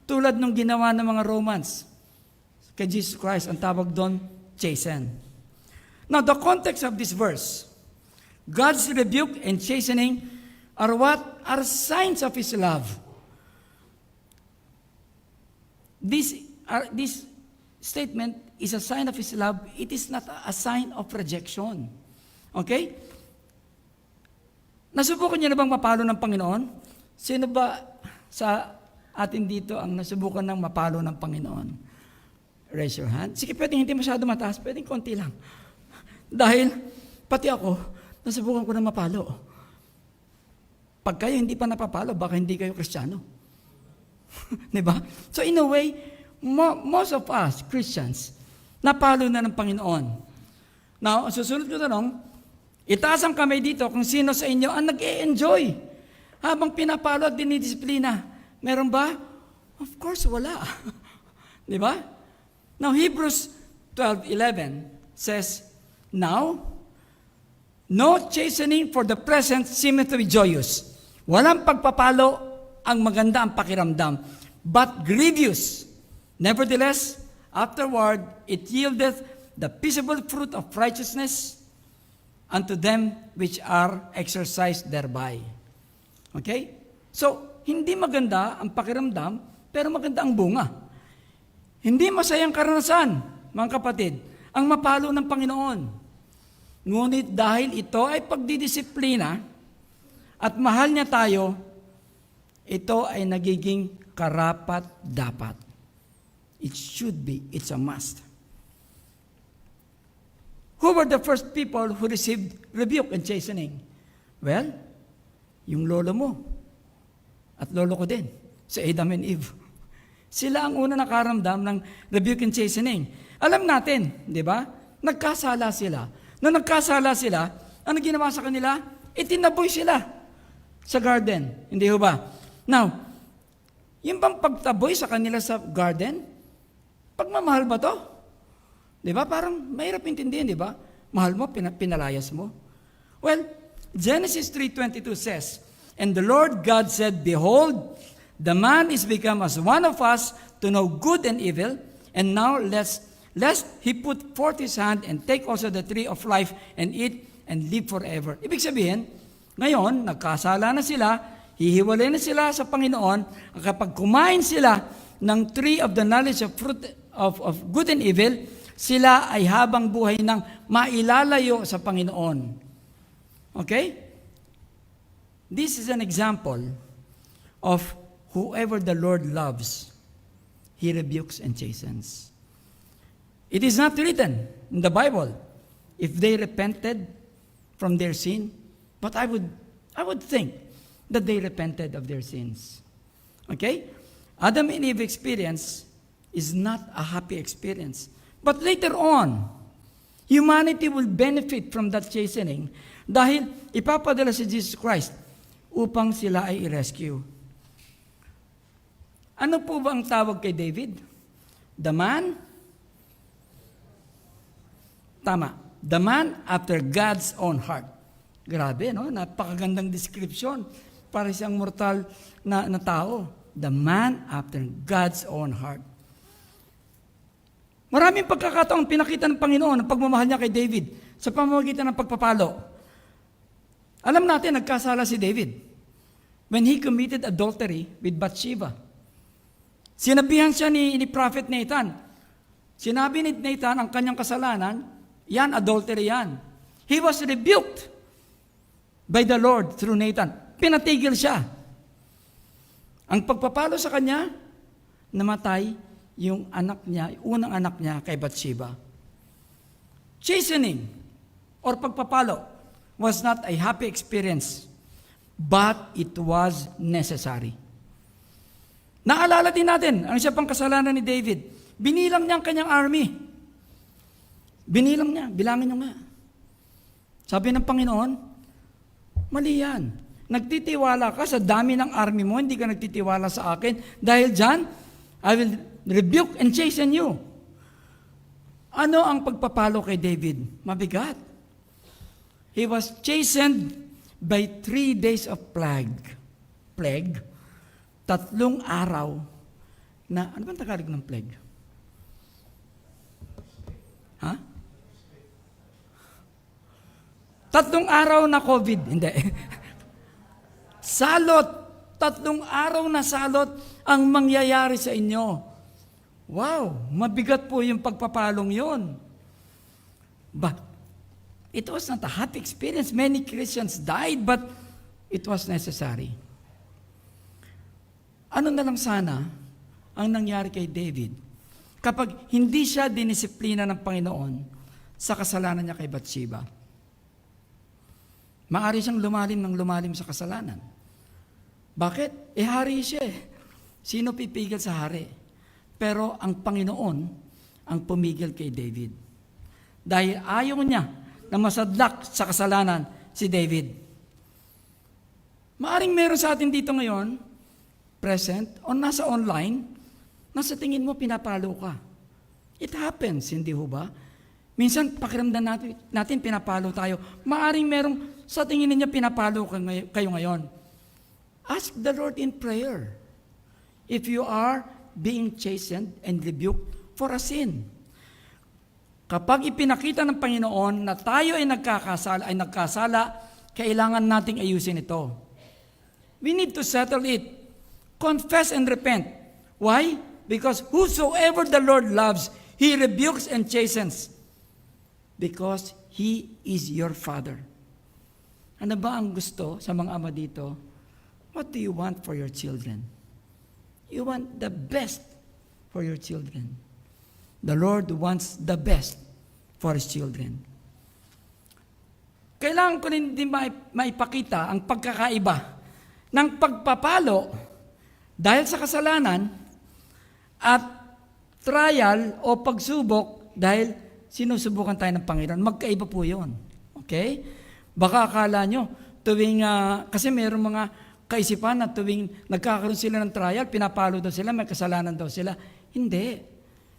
Speaker 5: tulad nung ginawa ng mga Romans kay Jesus Christ, ang tawag doon, chasten. Now, the context of this verse, God's rebuke and chastening are what? Are signs of His love. This statement is a sign of His love. It is not a sign of rejection. Okay? Nasubukan niyo na bang mapalo ng Panginoon? Sino ba sa atin dito ang nasubukan ng mapalo ng Panginoon? Raise your hand. Sige, pwedeng hindi masyado mataas, pwedeng konti lang. Dahil, pati ako, nasubukan ko na mapalo. Pag kayo hindi pa napapalo, baka hindi kayo Kristiyano. Diba? So in a way, most of us, Christians, napalo na ng Panginoon. Now, susunod ko tanong, itaas ang kamay dito kung sino sa inyo ang nag-e-enjoy habang pinapalo at dinidisiplina. Meron ba? Of course, wala. Diba? Now, Hebrews 12:11 says, Now, no chastening for the present seemeth to be joyous. Walang pagpapalo ang maganda ang pakiramdam, but grievous. Nevertheless, afterward, it yieldeth the peaceable fruit of righteousness unto them which are exercised thereby. Okay? So, hindi maganda ang pakiramdam, pero maganda ang bunga. Hindi masayang karanasan, mga kapatid, ang mapalo ng Panginoon. Ngunit dahil ito ay pagdidisiplina at mahal niya tayo, ito ay nagiging karapat-dapat. It should be. It's a must. Who were the first people who received rebuke and chastening? Well, yung lolo mo at lolo ko din, si Adam and Eve. Sila ang una nakaramdam ng rebuke and chastening. Alam natin, di ba? Nagkasala sila. Nung nagkasala sila, ano ginawa sa kanila? Itinaboy sila sa garden. Hindi ho ba? Now, yung bang pagtaboy sa kanila sa garden, pagmamahal ba to? Di ba? Parang mahirap intindihin, di ba? Mahal mo, pinalayas mo. Well, Genesis 3:22 says, And the Lord God said, Behold, the man is become as one of us to know good and evil, and now lest he put forth his hand and take also the tree of life and eat and live forever. Ibig sabihin, ngayon, nagkasala na sila, hihiwalay na sila sa Panginoon, at kapag kumain sila ng tree of the knowledge of fruit of good and evil, sila ay habang buhay ng mailalayo sa Panginoon. Okay? This is an example of whoever the Lord loves, He rebukes and chastens. It is not written in the Bible if they repented from their sin, but I would think that they repented of their sins. Okay? Adam and Eve experience is not a happy experience. But later on, humanity will benefit from that chastening dahil ipapadala si Jesus Christ upang sila ay i-rescue. Ano po ba ang tawag kay David? The man? Tama. The man after God's own heart. Grabe, no? Napakagandang description para siyang mortal na tao. The man after God's own heart. Maraming pagkakataon pinakita ng Panginoon ang pagmamahal niya kay David sa pamamagitan ng pagpapalo. Alam natin, nagkasala si David when he committed adultery with Bathsheba. Sinabihan siya ni Prophet Nathan. Sinabi ni Nathan ang kanyang kasalanan, yan, adultery yan. He was rebuked by the Lord through Nathan. Pinatigil siya. Ang pagpapalo sa kanya, namatay yung anak niya, unang anak niya kay Bathsheba. Chastening or pagpapalo was not a happy experience, but it was necessary. Naalala din natin, ang isa pang kasalanan ni David, binilang niya ang kanyang army. Binilang niya, bilangin niyo nga. Sabi ng Panginoon, mali yan. Nagtitiwala ka sa dami ng army mo, hindi ka nagtitiwala sa akin. Dahil dyan, I will rebuke and chasten you. Ano ang pagpapalo kay David? Mabigat. he was chastened by 3 days of plague. Plague. 3 araw na, ano bang Tagalog ng plague? Ha? 3 araw na COVID. Hindi. Salot. 3 araw na salot ang mangyayari sa inyo. Wow, mabigat po yung pagpapalong yon. But it was not a happy experience. Many Christians died, but it was necessary. Ano na lang sana ang nangyari kay David kapag hindi siya dinisiplina ng Panginoon sa kasalanan niya kay Bathsheba? Maari siyang lumalim ng lumalim sa kasalanan. Bakit? Hari siya eh. Sino pipigil sa hari? Pero ang Panginoon ang pumigil kay David. Dahil ayaw niya na masadlak sa kasalanan si David. Maaring meron sa atin dito ngayon, present, o nasa online, nasa tingin mo pinapalo ka. It happens, hindi ho ba? Minsan, pakiramdam natin pinapalo tayo. Maaring merong sa tingin niya pinapalo kayo ngayon. Ask the Lord in prayer if you are being chastened and rebuked for a sin. Kapag ipinakita ng Panginoon na tayo ay nagkasala, kailangan nating ayusin ito. We need to settle it. Confess and repent. Why? Because whosoever the Lord loves, He rebukes and chastens. Because He is your Father. Ano ba ang gusto sa mga ama dito? What do you want for your children? You want the best for your children. The Lord wants the best for His children. Kailangan ko rin din maipakita ang pagkakaiba ng pagpapalo dahil sa kasalanan at trial o pagsubok dahil sinusubukan tayo ng Panginoon. Magkaiba po yun. Okay? Baka akala nyo, tuwing, kasi mayroong mga kaisipan na tuwing nagkakaroon sila ng trial, pinapalo daw sila, may kasalanan daw sila. Hindi.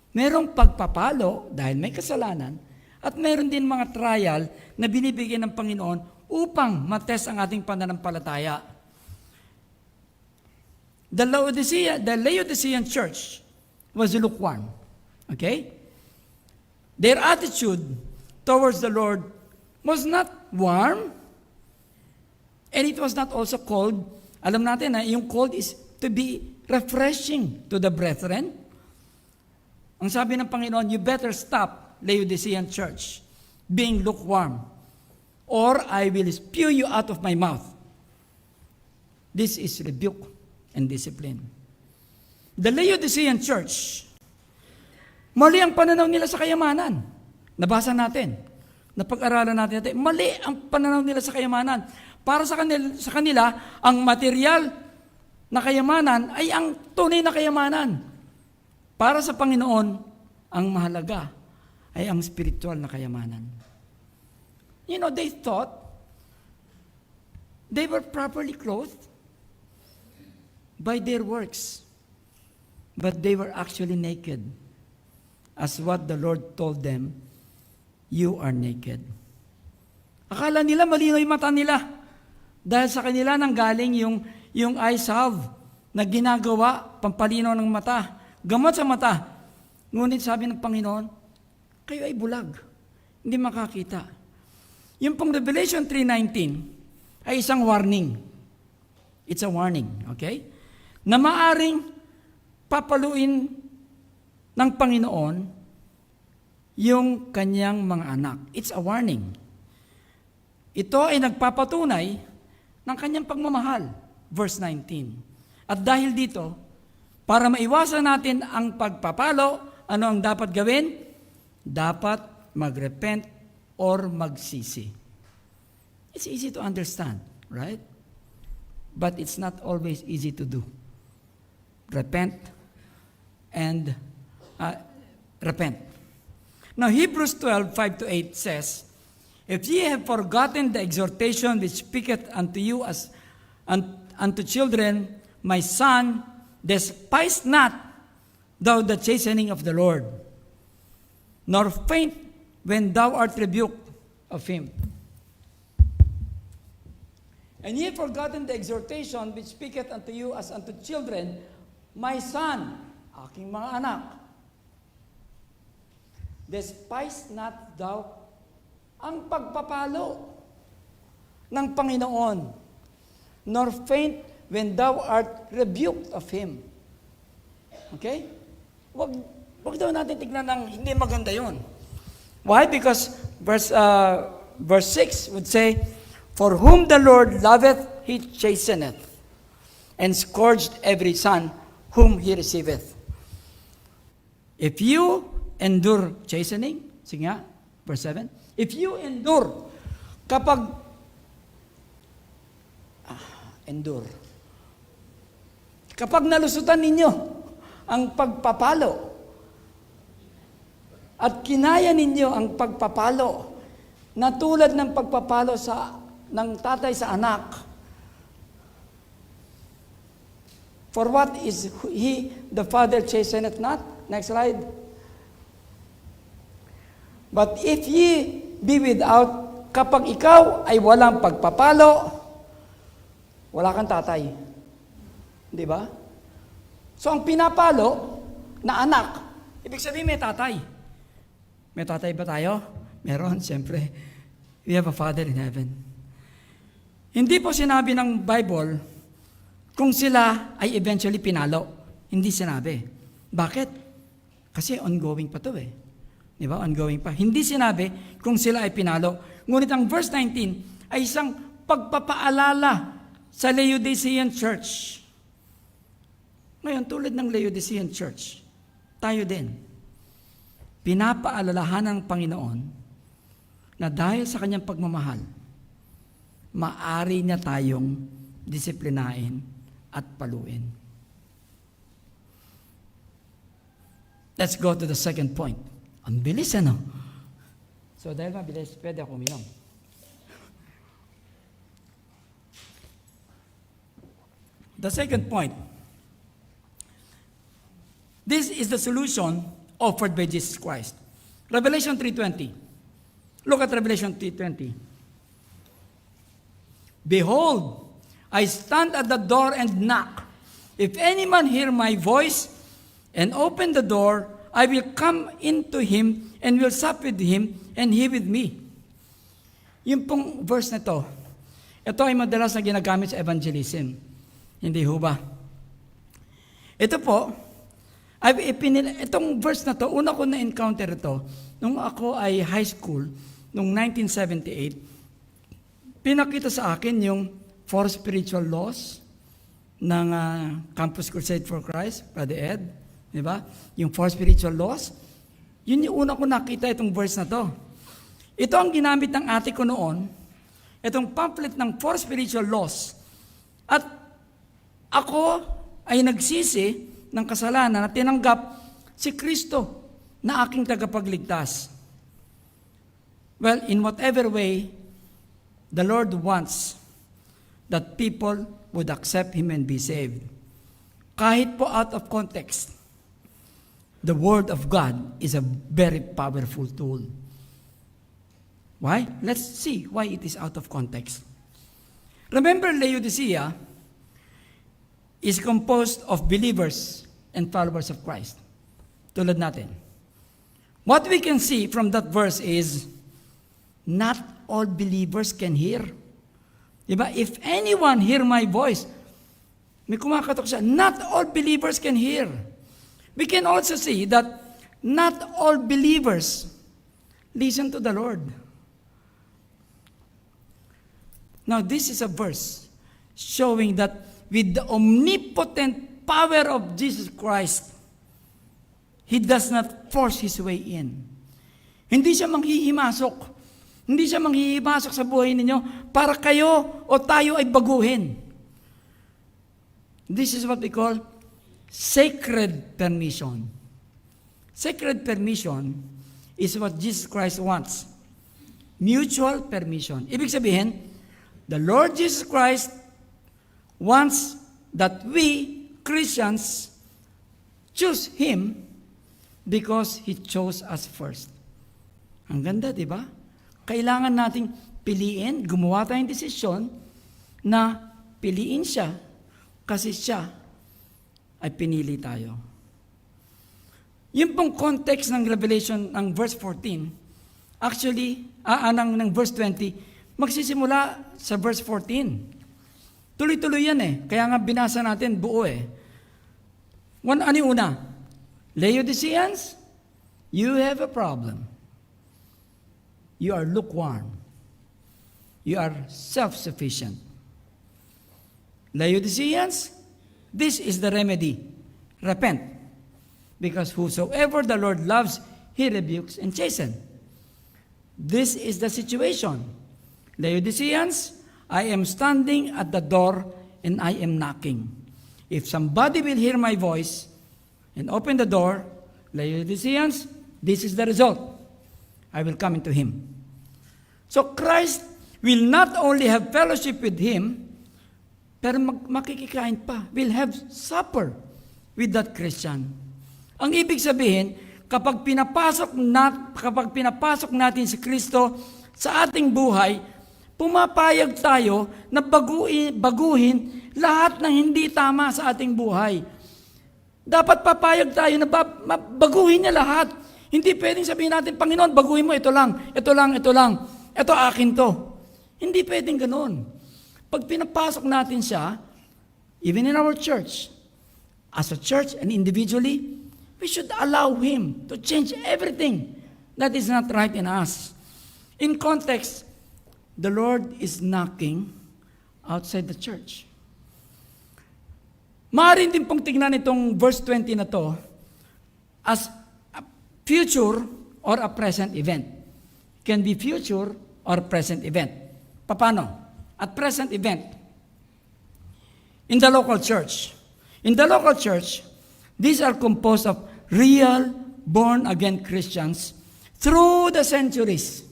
Speaker 5: Merong pagpapalo dahil may kasalanan at meron din mga trial na binibigyan ng Panginoon upang matest ang ating pananampalataya. The Laodicean church was lukewarm. Okay? Their attitude towards the Lord was not warm, and it was not also cold. Alam natin na yung cold is to be refreshing to the brethren. Ang sabi ng Panginoon, you better stop, Laodicean church, being lukewarm, or I will spew you out of my mouth. This is rebuke and discipline. The Laodicean church, mali ang pananaw nila sa kayamanan. Nabasa natin, napag-aralan natin, mali ang pananaw nila sa kayamanan. Para sa kanila, ang material na kayamanan ay ang tunay na kayamanan. Para sa Panginoon, ang mahalaga ay ang spiritual na kayamanan. You know, they thought they were properly clothed by their works, but they were actually naked. As what the Lord told them, you are naked. Akala nila malinaw yung mata nila. Dahil sa kanila nang galing yung eye salve na ginagawa, pampalinaw ng mata, gamot sa mata. Ngunit sabi ng Panginoon, kayo ay bulag, hindi makakita. Yung pong Revelation 3:19 ay isang warning. It's a warning, okay? Na maaring papaluin ng Panginoon yung kanyang mga anak. It's a warning. Ito ay nagpapatunay ng kanyang pagmamahal. Verse 19. At dahil dito, para maiwasan natin ang pagpapalo, ano ang dapat gawin? Dapat magrepent or magsisi. It's easy to understand, right? But it's not always easy to do. Repent and repent. Now, Hebrews 12:5-8 says, if ye have forgotten the exhortation which speaketh unto you as unto children, my son, despise not thou the chastening of the Lord, nor faint when thou art rebuked of him. And ye have forgotten the exhortation which speaketh unto you as unto children, my son, aking mga anak, despise not thou ang pagpapalo ng Panginoon, nor faint when thou art rebuked of Him. Okay? Wag daw natin tignan ng hindi maganda yon. Why? Because verse 6 would say, for whom the Lord loveth, He chasteneth, and scourged every son whom He receiveth. If you endure chastening, sige nga, verse 7, if you endure, kapag nalusutan ninyo ang pagpapalo, at kinaya ninyo ang pagpapalo, na tulad ng pagpapalo ng tatay sa anak, for what is he, the father chasteneth not? Next slide. But if ye be without, kapag ikaw ay walang pagpapalo, wala kang tatay. Di ba? So ang pinapalo na anak, ibig sabihin may tatay. May tatay ba tayo? Meron, siyempre. We have a Father in heaven. Hindi po sinabi ng Bible kung sila ay eventually pinalo. Hindi sinabi. Bakit? Kasi ongoing pa to eh. Di ba? Ongoing pa. Hindi sinabi kung sila ay pinalo. Ngunit ang verse 19 ay isang pagpapaalala sa Laodicean Church. Ngayon, tulad ng Laodicean Church, tayo din. Pinapaalalahan ng Panginoon na dahil sa kanyang pagmamahal, maari niya tayong disiplinahin at paluin. Let's go to the second point. Ang bilis, ano? So dahil mabilis, pwede ako uminom. The second point. This is the solution offered by Jesus Christ. Revelation 3:20. Look at Revelation 3:20. Behold, I stand at the door and knock. If any man hear my voice and open the door, I will come into him and will sup with him and he with me. Yung pong verse na to, ito ay madalas na ginagamit sa evangelism. Hindi ho ba? Ito po, itong verse na to, una ko na-encounter ito, nung ako ay high school, nung 1978, pinakita sa akin yung 4 spiritual laws ng Campus Crusade for Christ, Brother Ed, di ba? Yung 4 spiritual laws, yun yung una ko nakita itong verse na to. Ito ang ginamit ng ate ko noon, itong pamphlet ng 4 spiritual laws. At ako ay nagsisi ng kasalanan na tinanggap si Kristo na aking tagapagligtas. Well, in whatever way, the Lord wants that people would accept Him and be saved. Kahit po out of context, the Word of God is a very powerful tool. Why? Let's see why it is out of context. Remember, Laodicea is composed of believers and followers of Christ. Tulad natin. What we can see from that verse is, not all believers can hear. Diba? If anyone hear my voice, may kumakatok siya, not all believers can hear. We can also see that not all believers listen to the Lord. Now, this is a verse showing that with the omnipotent power of Jesus Christ, He does not force His way in. Hindi siya manghihimasok. Hindi siya manghihimasok sa buhay ninyo para kayo o tayo ay baguhin. This is what we call sacred permission. Sacred permission is what Jesus Christ wants. Mutual permission. Ibig sabihin, the Lord Jesus Christ wants that we, Christians, choose Him because He chose us first. Ang ganda, di ba? Kailangan nating piliin, gumawa tayong desisyon na piliin siya kasi siya ay pinili tayo. Yung pong context ng Revelation ng verse 14, actually, ng verse 20, magsisimula sa verse 14. Tuloy-tuloy yan Kaya nga binasa natin buo Ano yung una? Laodiceans, you have a problem. You are lukewarm. You are self-sufficient. Laodiceans, this is the remedy. Repent. Because whosoever the Lord loves, He rebukes and chastens. This is the situation. Laodiceans, I am standing at the door and I am knocking. If somebody will hear my voice and open the door, Laodiceans, this is the result. I will come into him. So Christ will not only have fellowship with him, pero makikikain pa. Will have supper with that Christian. Ang ibig sabihin, kapag pinapasok natin si Kristo sa ating buhay, pumapayag tayo na baguhin lahat ng hindi tama sa ating buhay. Dapat papayag tayo na baguhin niya lahat. Hindi pwedeng sabihin natin, Panginoon, baguhin mo ito lang, ito lang, ito lang. Ito akin to. Hindi pwedeng ganun. Pag pinapasok natin siya, even in our church, as a church and individually, we should allow Him to change everything that is not right in us. In context, the Lord is knocking outside the church. Maaari din pong tignan itong verse 20 na to as a future or a present event. It can be future or present event. Paano? At present event. In the local church. In the local church, these are composed of real, born-again Christians through the centuries.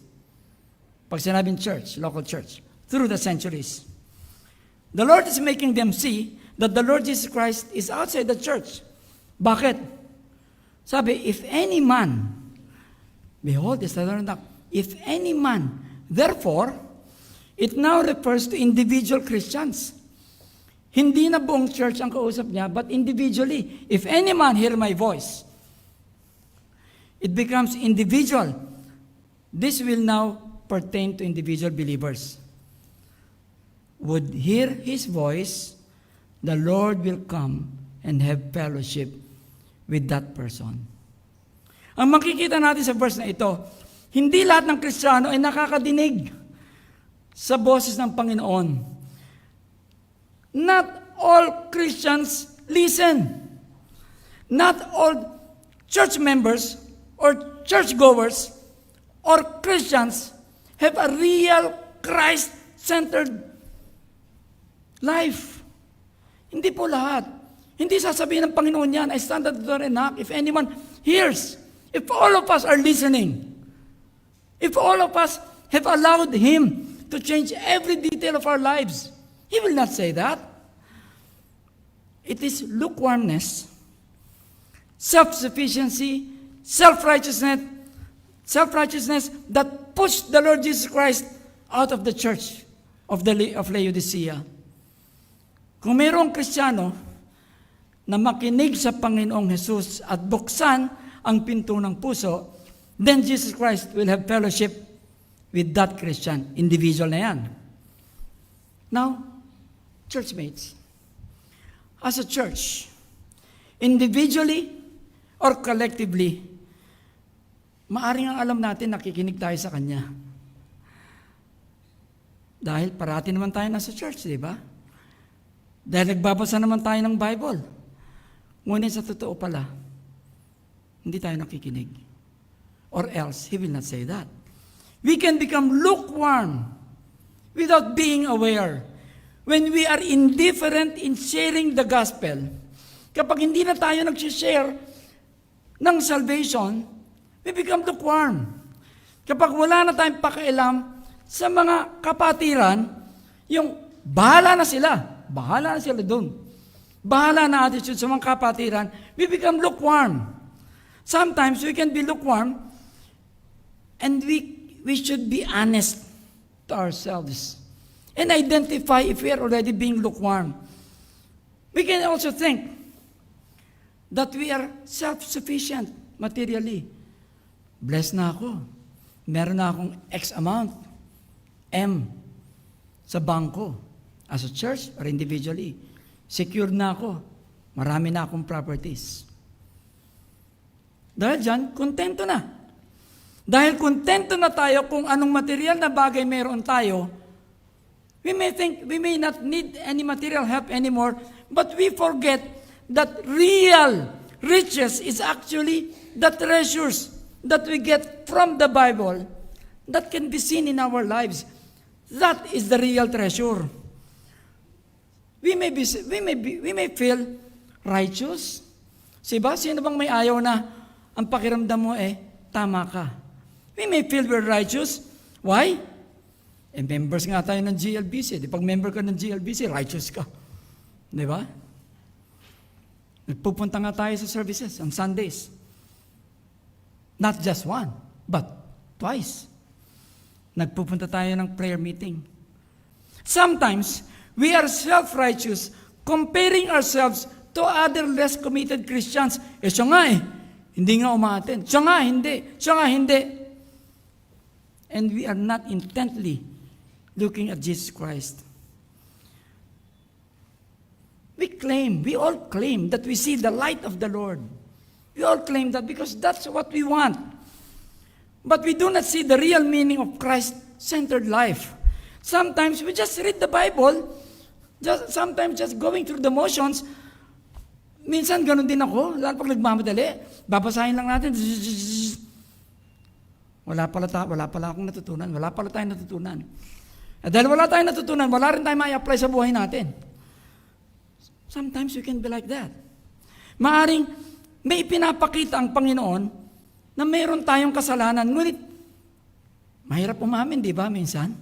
Speaker 5: Pag sinabing church, local church, through the centuries. The Lord is making them see that the Lord Jesus Christ is outside the church. Bakit? Sabi, if any man, behold, this is the Lord, if any man, therefore, it now refers to individual Christians. Hindi na buong church ang kausap niya, but individually. If any man hear my voice, it becomes individual. This will now pertain to individual believers. Would hear his voice, the Lord will come and have fellowship with that person. Ang makikita natin sa verse na ito, hindi lahat ng Kristiyano ay nakakadinig sa boses ng Panginoon. Not all Christians listen. Not all church members or churchgoers or Christians have a real Christ-centered life. Hindi po lahat. Hindi sasabihin ng Panginoon yan, I stand at the door and knock. If anyone hears, if all of us are listening, if all of us have allowed Him to change every detail of our lives, He will not say that. It is lukewarmness, self-sufficiency, self-righteousness that pushed the Lord Jesus Christ out of the church of Laodicea. Kung mayroong Kristiyano na makinig sa Panginoong Jesus at buksan ang pinto ng puso, then Jesus Christ will have fellowship with that Christian. Individual na yan. Now, churchmates, as a church, individually or collectively, maaring ang alam natin nakikinig tayo sa Kanya. Dahil parati naman tayo nasa church, di ba? Dahil nagbabasa naman tayo ng Bible. Ngunit sa totoo pala, hindi tayo nakikinig. Or else, He will not say that. We can become lukewarm without being aware. When we are indifferent in sharing the gospel, kapag hindi na tayo nag-share ng salvation, we become lukewarm. Kapag wala na tayong pakialam sa mga kapatiran, yung bahala na sila doon. Bahala na attitude sa mga kapatiran, we become lukewarm. Sometimes we can be lukewarm, and we should be honest to ourselves and identify if we are already being lukewarm. We can also think that we are self-sufficient materially. Blessed na ako. Meron na akong X amount, M, sa bangko, as a church or individually. Secured na ako. Marami na akong properties. Dahil dyan, kontento na. Dahil kontento na tayo kung anong material na bagay meron tayo, we may think we may not need any material help anymore, but we forget that real riches is actually the treasures that we get from the Bible that can be seen in our lives. That is the real treasure. We may feel righteous. Diba? Sino bang may ayaw na ang pakiramdam mo tama ka? We may feel we're righteous. Why? Members nga tayo ng GLBC. Pag member ka ng GLBC, righteous ka. Di ba? Nagpupunta nga tayo sa services on Sundays. Not just one, but twice. Nagpupunta tayo ng prayer meeting. Sometimes, we are self-righteous, comparing ourselves to other less committed Christians. Siya nga hindi nga umaattend. Siya nga hindi. And we are not intently looking at Jesus Christ. We all claim that we see the light of the Lord. We all claim that because that's what we want. But we do not see the real meaning of Christ-centered life. Sometimes we just read the Bible, sometimes just going through the motions. Minsan ganun din ako, lalo pag nagmamadali, babasahin lang natin. Wala pala akong natutunan. Wala pala tayong natutunan. At dahil wala tayong natutunan, wala rin tayong ma-apply sa buhay natin. Sometimes we can be like that. Maaring may pinapakita ang Panginoon na mayroon tayong kasalanan. Ngunit, mahirap umamin, di ba, minsan?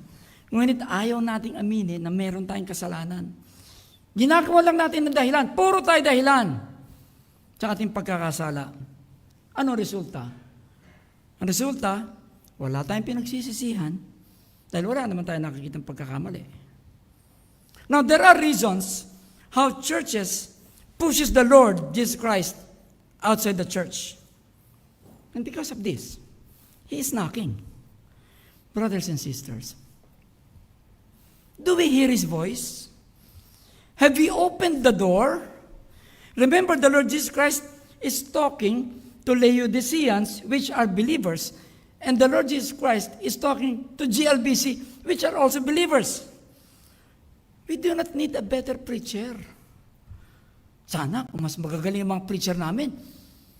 Speaker 5: Ngunit ayaw nating aminin na mayroon tayong kasalanan. Ginagawa lang natin ng dahilan. Puro tayo dahilan sa ating pagkakasala. Ano resulta? Ang resulta, wala tayong pinagsisisihan dahil wala naman tayong nakikitang pagkakamali. Now, there are reasons how churches pushes the Lord Jesus Christ outside the church. And because of this, He is knocking. Brothers and sisters, do we hear His voice? Have we opened the door? Remember, the Lord Jesus Christ is talking to Laodiceans, which are believers, and the Lord Jesus Christ is talking to GLBC, which are also believers. We do not need a better preacher. Sana, kung mas magagaling ang mga preacher namin,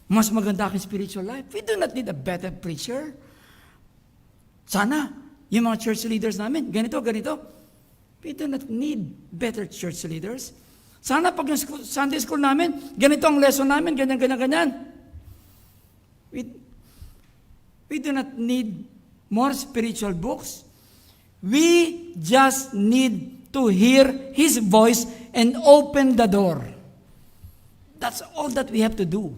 Speaker 5: mas maganda ang spiritual life. We do not need a better preacher. Sana, yung mga church leaders namin, ganito. We do not need better church leaders. Sana pag yung Sunday school namin, ganito ang lesson namin, ganyan. We do not need more spiritual books. We just need to hear His voice and open the door. That's all that we have to do.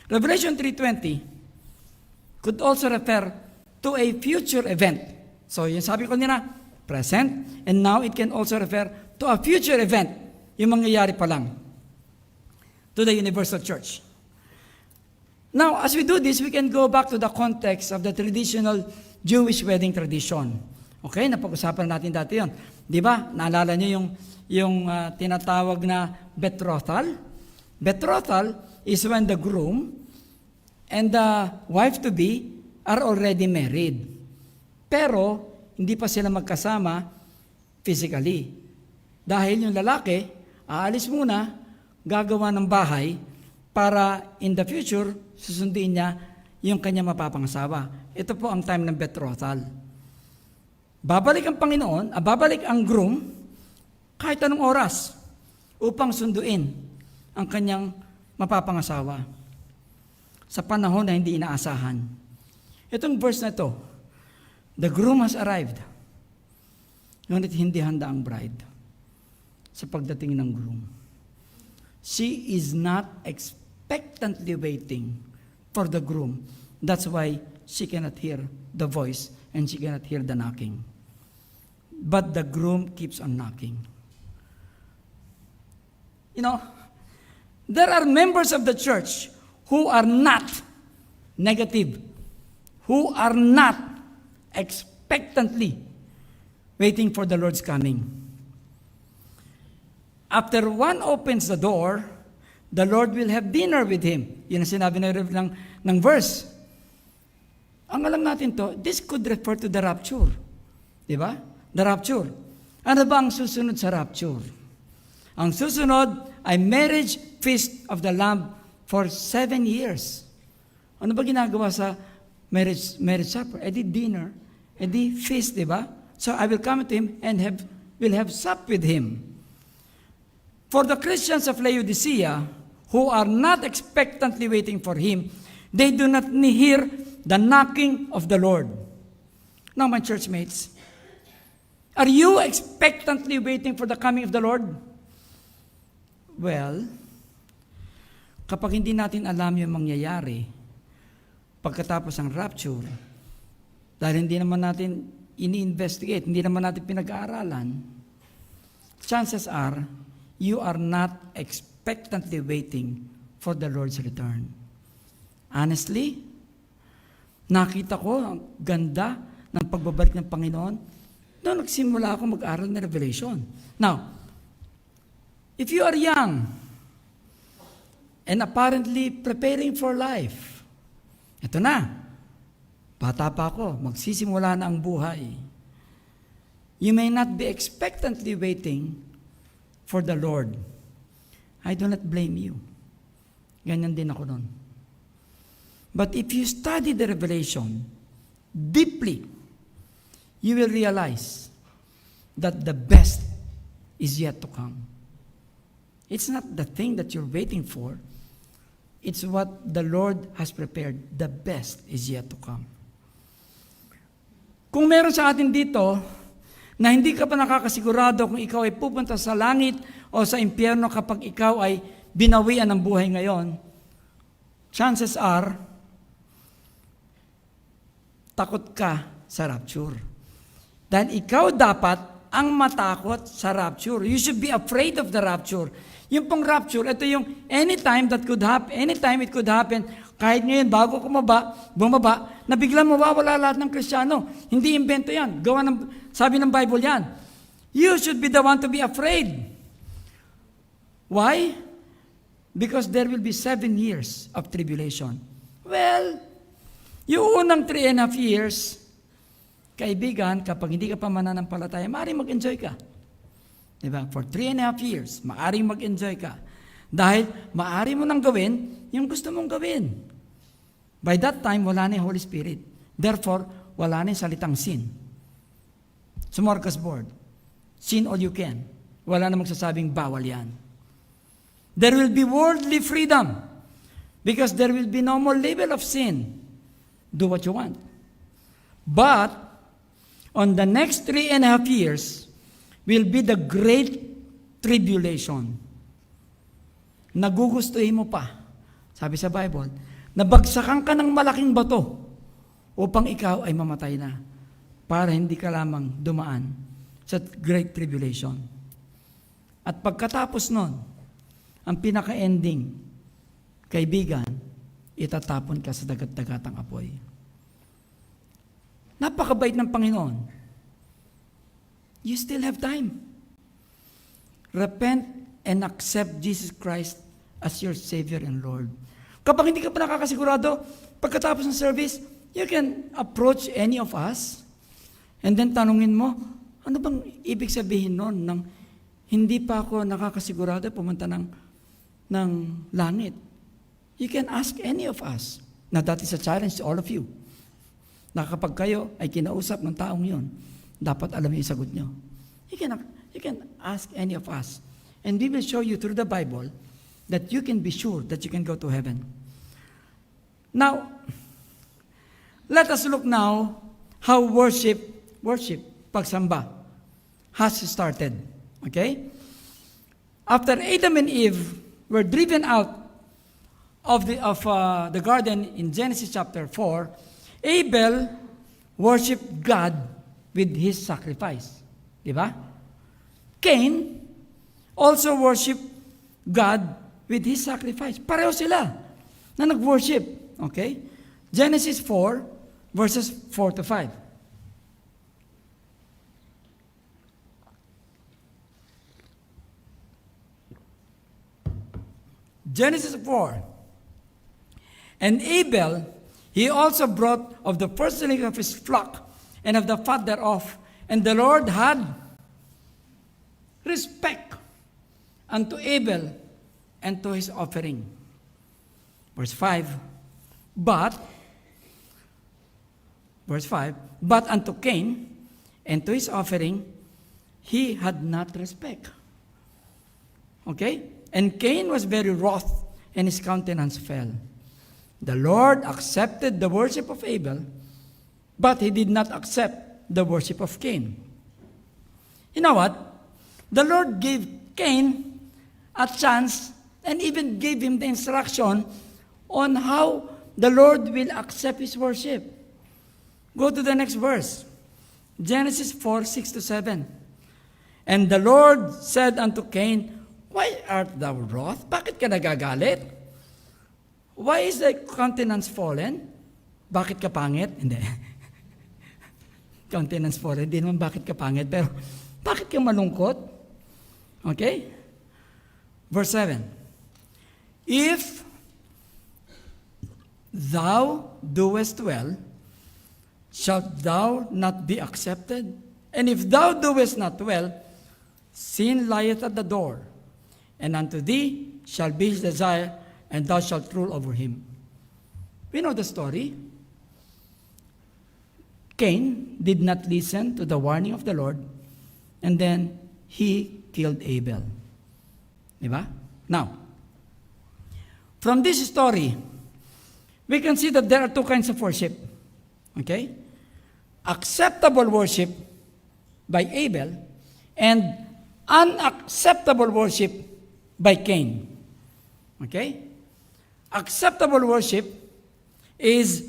Speaker 5: Revelation 3:20 could also refer to a future event. So, yung sabi ko nila, present, and now it can also refer to a future event, yung mangyayari pa lang, to the universal church. Now, as we do this, we can go back to the context of the traditional Jewish wedding tradition. Okay, napag-usapan natin dati yun. Di ba? Naalala niyo yung tinatawag na betrothal? Betrothal is when the groom and the wife-to-be are already married. Pero, hindi pa sila magkasama physically. Dahil yung lalaki, aalis muna, gagawa ng bahay, para in the future, susundin niya yung kanya mapapangasawa. Ito po ang time ng betrothal. Babalik ang Panginoon, babalik ang groom, kahit anong oras, upang sunduin ang kanyang mapapangasawa sa panahon na hindi inaasahan. Itong verse na ito, the groom has arrived, ngunit hindi handa ang bride sa pagdating ng groom. She is not expectantly waiting for the groom. That's why she cannot hear the voice and she cannot hear the knocking. but the groom keeps on knocking. You know, there are members of the church who are not negative, who are not expectantly waiting for the Lord's coming. After one opens the door, the Lord will have dinner with him. Yun ang sinabi ng verse. Ang alam natin to, this could refer to the rapture. Di ba? The rapture. Ano ba ang susunod sa rapture? Ang susunod ay marriage feast of the Lamb for 7 years. Ano ba ginagawa sa marriage supper? E di dinner, e di feast, di ba? So I will come to him and will have sup with him. For the Christians of Laodicea, who are not expectantly waiting for him, they do not hear the knocking of the Lord. Now, my church mates, are you expectantly waiting for the coming of the Lord? Well, kapag hindi natin alam yung mangyayari pagkatapos ng rapture, dahil hindi naman natin ini-investigate, hindi naman natin pinag-aaralan, chances are, you are not expectantly waiting for the Lord's return. Honestly, nakita ko ang ganda ng pagbabalik ng Panginoon doon nagsimula ako mag-aral ng Revelation. Now, if you are young and apparently preparing for life, ito na, bata pa ako, magsisimula na ang buhay. You may not be expectantly waiting for the Lord. I do not blame you. Ganyan din ako nun. But if you study the Revelation deeply, you will realize that the best is yet to come. It's not the thing that you're waiting for. It's what the Lord has prepared. The best is yet to come. Kung meron sa atin dito na hindi ka pa nakakasigurado kung ikaw ay pupunta sa langit o sa impyerno kapag ikaw ay binawian ng buhay ngayon, chances are, takot ka sa rapture. Dahil ikaw dapat ang matakot sa rapture. You should be afraid of the rapture. Yung pong rapture, ito yung anytime that could happen, anytime it could happen, kahit ngayon, bago bumaba, na biglang mawawala lahat ng Kristiyano. Hindi invento yan. Sabi ng Bible yan. You should be the one to be afraid. Why? Because there will be 7 years of tribulation. Well, yung unang 3.5 years, kaibigan, kapag hindi ka pa mananampalataya, maaaring mag-enjoy ka. Diba? For 3.5 years, maaaring mag-enjoy ka. Dahil maaari mo nang gawin yung gusto mong gawin. By that time, wala na yung Holy Spirit. Therefore, wala na yung salitang sin. Smorgasbord. Sin all you can. Wala na magsasabing bawal yan. There will be worldly freedom because there will be no more label of sin. Do what you want. But, on the next 3.5 years, will be the great tribulation. Nagugustuhin mo pa, sabi sa Bible, nabagsakan ka ng malaking bato upang ikaw ay mamatay na para hindi ka lamang dumaan sa great tribulation. At pagkatapos nun, ang pinaka-ending, kaibigan, itatapon ka sa dagat-dagatang apoy. Napakabait ng Panginoon. You still have time. Repent and accept Jesus Christ as your Savior and Lord. Kapag hindi ka pa nakakasigurado, pagkatapos ng service, you can approach any of us and then tanungin mo, ano bang ibig sabihin nun ng hindi pa ako nakakasigurado pumunta ng langit? You can ask any of us. Now that is a challenge to all of you. Na kapag kayo ay kinausap ng taong yun, dapat alam yung sagot nyo. You can ask any of us. And we will show you through the Bible that you can be sure that you can go to heaven. Now, let us look now how worship, pagsamba, has started. Okay? After Adam and Eve were driven out of the garden in Genesis chapter 4, Abel worshiped God with his sacrifice. Di ba? Cain also worship God with his sacrifice. Pareho sila na nag-worship. Okay? Genesis 4, verses 4 to 5. Genesis 4. And Abel, he also brought of the firstling of his flock and of the fat thereof. And the Lord had respect unto Abel and to his offering. Verse 5. But unto Cain and to his offering, he had not respect. Okay? And Cain was very wroth, and his countenance fell. The Lord accepted the worship of Abel, but he did not accept the worship of Cain. You know what? The Lord gave Cain a chance and even gave him the instruction on how the Lord will accept his worship. Go to the next verse. Genesis 4, 6 to 7. And the Lord said unto Cain, Why art thou wroth? Bakit ka nagagalit? Why is thy countenance fallen? Bakit ka pangit? Hindi. Countenance fallen, hindi naman bakit ka pangit, pero bakit ka malungkot? Okay? Verse 7. If thou doest well, shalt thou not be accepted? And if thou doest not well, sin lieth at the door, and unto thee shall be his desire, and thou shalt rule over him. We know the story. Cain did not listen to the warning of the Lord, and then he killed Abel. Diba? Now, from this story, we can see that there are two kinds of worship. Okay? Acceptable worship by Abel, and unacceptable worship by Cain. Okay? Acceptable worship is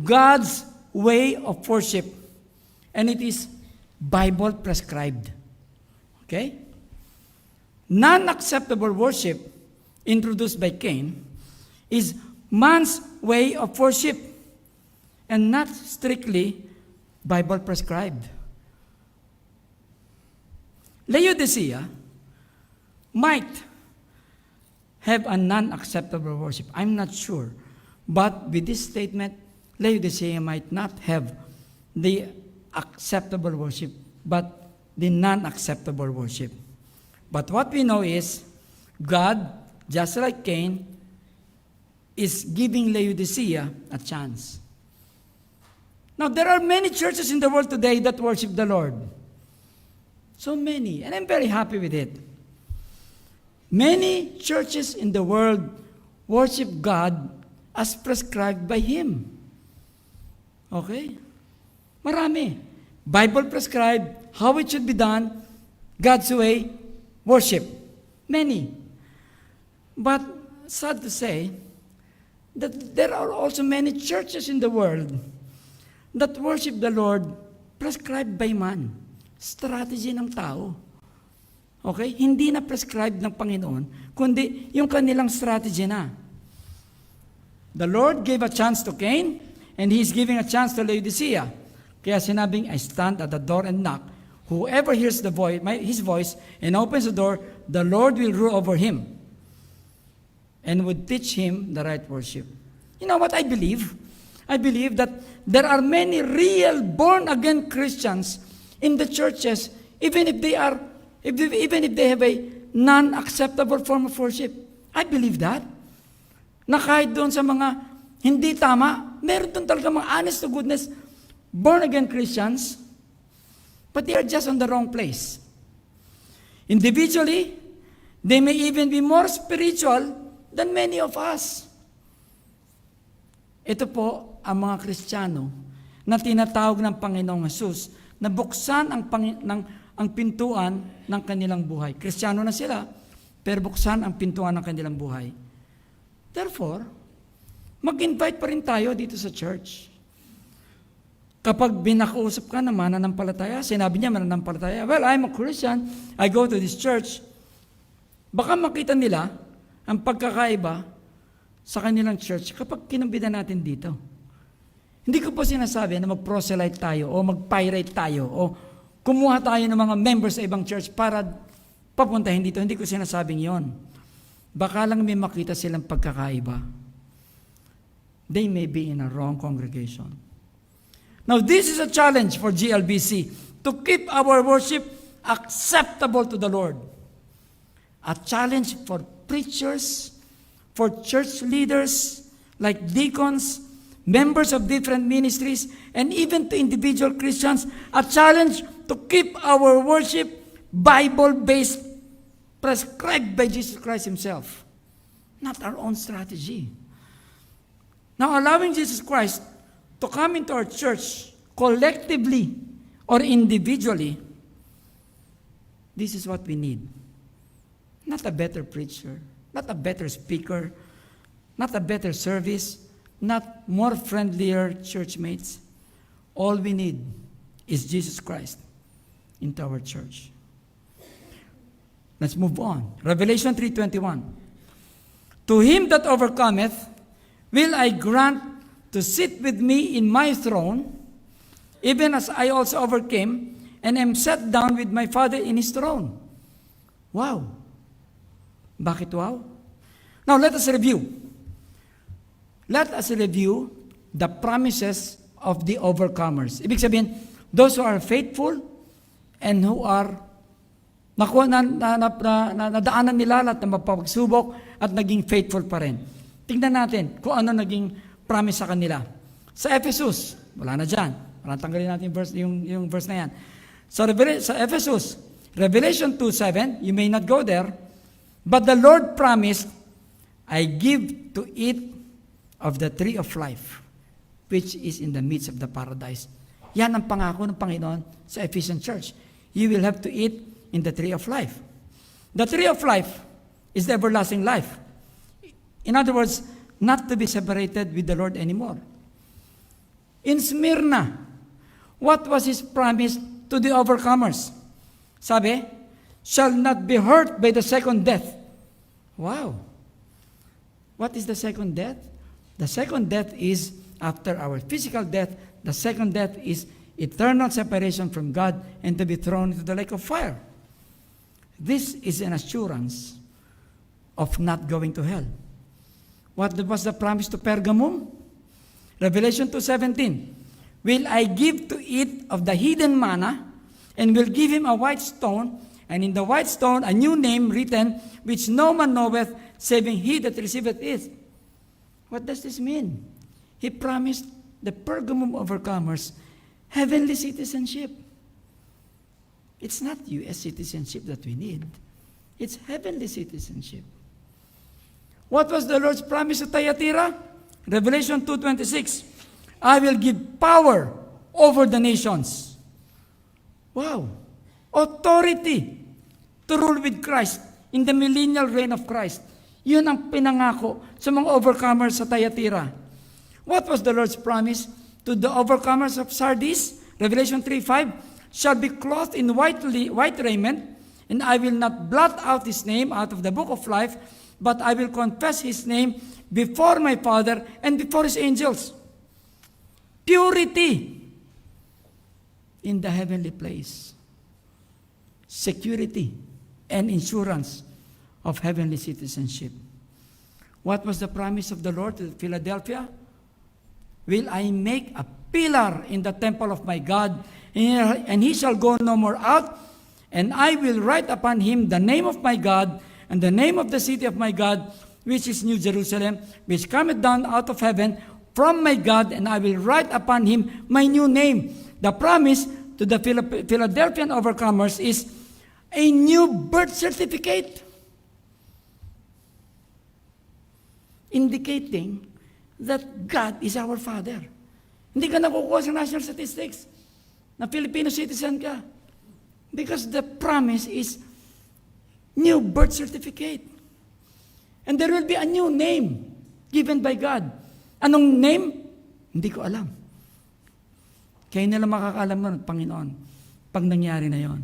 Speaker 5: God's way of worship, and it is Bible prescribed. Okay? Non-acceptable worship introduced by Cain is man's way of worship and not strictly Bible prescribed. Laodicea might have a non-acceptable worship. I'm not sure. But with this statement, Laodicea might not have the acceptable worship, but the non-acceptable worship. But what we know is, God, just like Cain, is giving Laodicea a chance. Now, there are many churches in the world today that worship the Lord. So many, and I'm very happy with it. Many churches in the world worship God as prescribed by Him. Okay? Marami. Bible prescribed how it should be done, God's way, worship. Many. But sad to say that there are also many churches in the world that worship the Lord prescribed by man. Strategy ng tao. Okay? Hindi na prescribed ng Panginoon, kundi yung kanilang strategy na. The Lord gave a chance to Cain, and He's giving a chance to Laodicea. Kaya sinabing, I stand at the door and knock. Whoever hears the voice, His voice and opens the door, the Lord will rule over him and would teach him the right worship. You know what I believe? I believe that there are many real born-again Christians in the churches, even if they have a non-acceptable form of worship. I believe that. Na kahit doon sa mga hindi tama, meron doon talaga mga honest to goodness, born-again Christians, but they are just on the wrong place. Individually, they may even be more spiritual than many of us. Ito po ang mga Kristiyano na tinatawag ng Panginoong Hesus na buksan ang pintuan ng kanilang buhay. Kristiyano na sila, pero buksan ang pintuan ng kanilang buhay. Therefore, mag-invite pa rin tayo dito sa church. Kapag binakuusap ka na mananampalataya, sinabi niya mananampalataya, well, I'm a Christian, I go to this church. Baka makita nila ang pagkakaiba sa kanilang church kapag kinumbidan natin dito. Hindi ko po sinasabi na mag-proselyte tayo o mag-pirate tayo o kumuha tayo ng mga members sa ibang church para papuntahin dito. Hindi ko sinasabing yon. Baka lang may makita silang pagkakaiba. They may be in a wrong congregation. Now, this is a challenge for GLBC to keep our worship acceptable to the Lord. A challenge for preachers, for church leaders like deacons, members of different ministries, and even to individual Christians, a challenge to keep our worship Bible-based, prescribed by Jesus Christ Himself, not our own strategy. Now, allowing Jesus Christ to come into our church collectively or individually, this is what we need. Not a better preacher, not a better speaker, not a better service, not more friendlier church mates. All we need is Jesus Christ into our church. Let's move on. Revelation 3:21. To him that overcometh will I grant to sit with me in my throne, even as I also overcame and am set down with my Father in His throne. Wow. Bakit wow? Now let us review. Let us review the promises of the overcomers. Ibig sabihin, those who are faithful and who are nadaanan nila lahat ng mapagsubok at naging faithful pa rin. Tingnan natin kung ano naging promise sa kanila. Sa Ephesus, wala na dyan. Parang tanggalin natin yung verse na yan. Sa Ephesus, Revelation 2:7, you may not go there, but the Lord promised, I give to eat of the tree of life, which is in the midst of the paradise. Yan ang pangako ng Panginoon sa Ephesian church. You will have to eat in the tree of life. The tree of life is the everlasting life. In other words, not to be separated with the Lord anymore. In Smyrna, what was His promise to the overcomers? Sabi, shall not be hurt by the second death. Wow. What is the second death? The second death is after our physical death. The second death is eternal separation from God and to be thrown into the lake of fire. This is an assurance of not going to hell. What was the promise to Pergamum? Revelation 2:17. Will I give to eat of the hidden manna, and will give him a white stone, and in the white stone a new name written, which no man knoweth, saving he that receiveth it. What does this mean? He promised the Pergamum overcomers heavenly citizenship. It's not U.S. citizenship that we need. It's heavenly citizenship. What was the Lord's promise to Thyatira? Revelation 2:26. I will give power over the nations. Wow. Authority to rule with Christ in the millennial reign of Christ. Yun ang pinangako sa mga overcomers sa Thyatira. What was the Lord's promise to the overcomers of Sardis? Revelation 3:5. Shall be clothed in white raiment, and I will not blot out his name out of the book of life, but I will confess his name before my Father and before his angels. Purity in the heavenly place. Security and insurance of heavenly citizenship. What was the promise of the Lord to Philadelphia? Will I make a pillar in the temple of my God, and he shall go no more out, and I will write upon him the name of my God, and the name of the city of my God, which is New Jerusalem, which cometh down out of heaven from my God, and I will write upon him my new name. The promise to the Philadelphian overcomers is a new birth certificate, indicating that God is our Father. Hindi ka nakukuha sa national statistics na Filipino citizen ka. Because the promise is new birth certificate. And there will be a new name given by God. Anong name? Hindi ko alam. Kayo nila makakalam nun, Panginoon, pag nangyari na yon.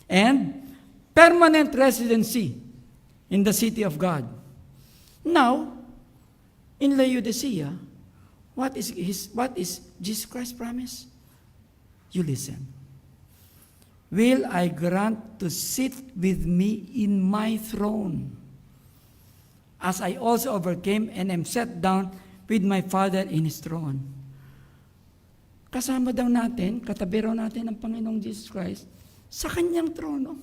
Speaker 5: And permanent residency in the city of God. Now, in Laodicea, what is Jesus Christ's promise? You listen. Will I grant to sit with me in my throne, as I also overcame and am set down with my Father in His throne. Kasama daw natin, katabi raw natin ang Panginoong Jesus Christ sa Kanyang trono.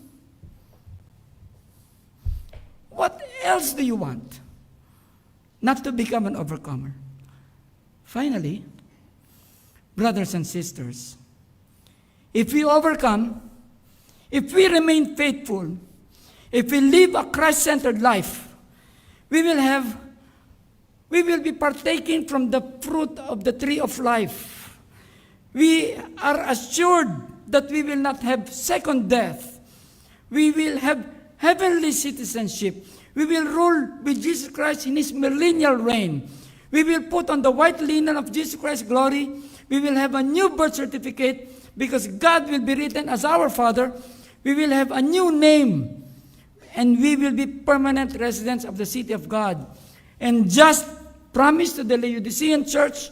Speaker 5: What else do you want? Not to become an overcomer. Finally, brothers and sisters, if we overcome, if we remain faithful, if we live a Christ-centered life, we will be partaking from the fruit of the tree of life. We are assured that we will not have second death. We will have heavenly citizenship. We will rule with Jesus Christ in His millennial reign. We will put on the white linen of Jesus Christ's glory. We will have a new birth certificate because God will be written as our Father. We will have a new name, and we will be permanent residents of the city of God. And just promise to the Laodicean church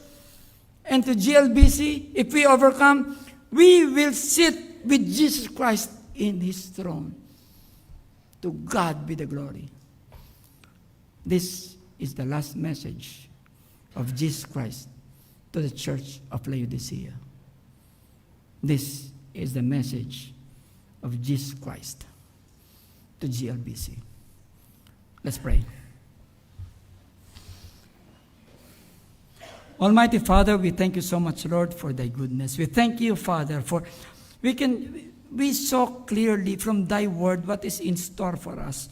Speaker 5: and to GLBC, if we overcome, we will sit with Jesus Christ in His throne. To God be the glory. This is the last message of Jesus Christ to the church of Laodicea. This is the message of Jesus Christ to GLBC. Let's pray. Almighty Father, we thank you so much, Lord, for thy goodness. We thank you, Father, for we saw clearly from thy word what is in store for us.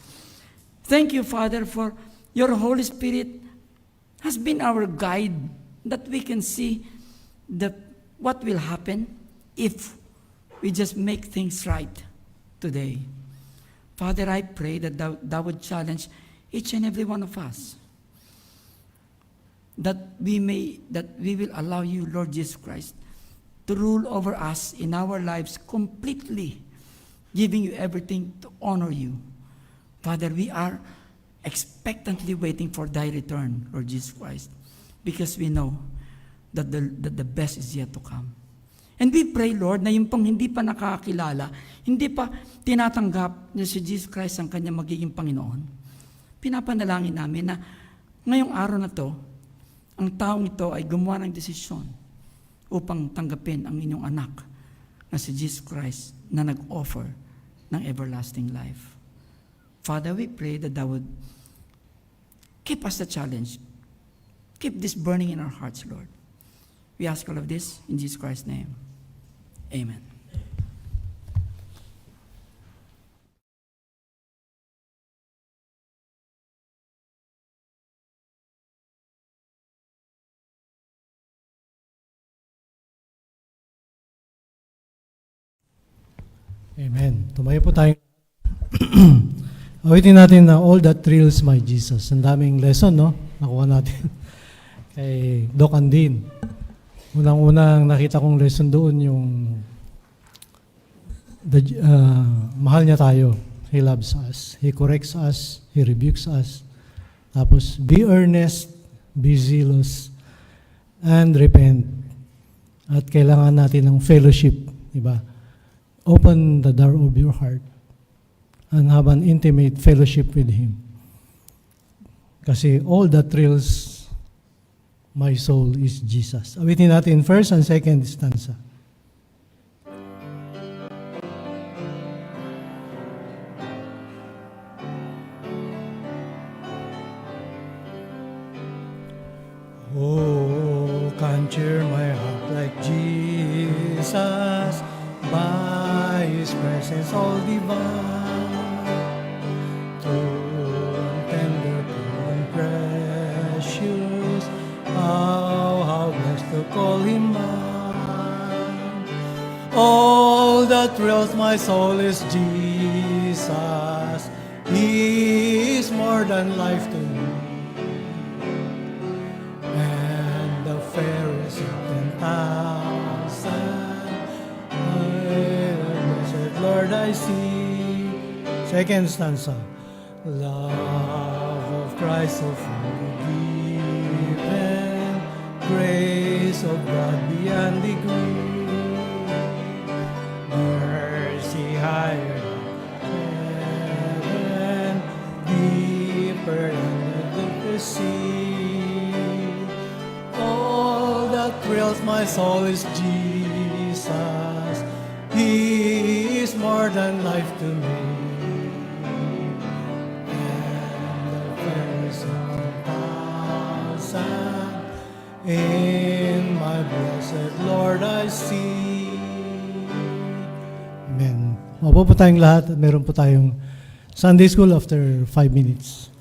Speaker 5: Thank you, Father, for your Holy Spirit has been our guide, that we can see what will happen if we just make things right today. Father, I pray that thou would challenge each and every one of us, that we will allow you, Lord Jesus Christ, to rule over us in our lives completely, giving you everything to honor you. Father, we are expectantly waiting for thy return, Lord Jesus Christ, because we know that the best is yet to come. And we pray, Lord, na yung pang hindi pa nakakilala, hindi pa tinatanggap na si Jesus Christ ang kanyang magiging Panginoon, pinapanalangin namin na ngayong araw na to, ang taong ito ay gumawa ng desisyon upang tanggapin ang inyong anak na si Jesus Christ na nag-offer ng everlasting life. Father, we pray that thou would keep us the challenge. Keep this burning in our hearts, Lord. We ask all of this in Jesus Christ's name. Amen.
Speaker 2: Amen. Tumayo po tayo. Awitin natin na All That Thrills My Jesus. Ang daming lesson, no? Nakuha natin kay Doc Andin. Unang-unang nakita kong lesson doon yung mahal niya tayo. He loves us. He corrects us. He rebukes us. Tapos, be earnest, be zealous, and repent. At kailangan natin ng fellowship. Diba? Open the door of your heart and have an intimate fellowship with Him. Kasi all that thrills my soul is Jesus. Awitin natin first and second stanza. Oh, can't cheer my heart like Jesus, by His presence all divine, true and tender, pure and precious. How blessed to call Him mine. All that thrills my soul is Jesus. He is more than life to me, and the fairest of 10,000. I see. Second stanza. Love of Christ so fully given, grace of God beyond degree, mercy higher than heaven, deeper than the deepest sea. All that thrills my soul is Jesus. He is more than life to me. And the fairness of 1,000 in my blessed Lord I see. Amen. Mapo po tayong lahat at meron po tayong Sunday School after 5 minutes.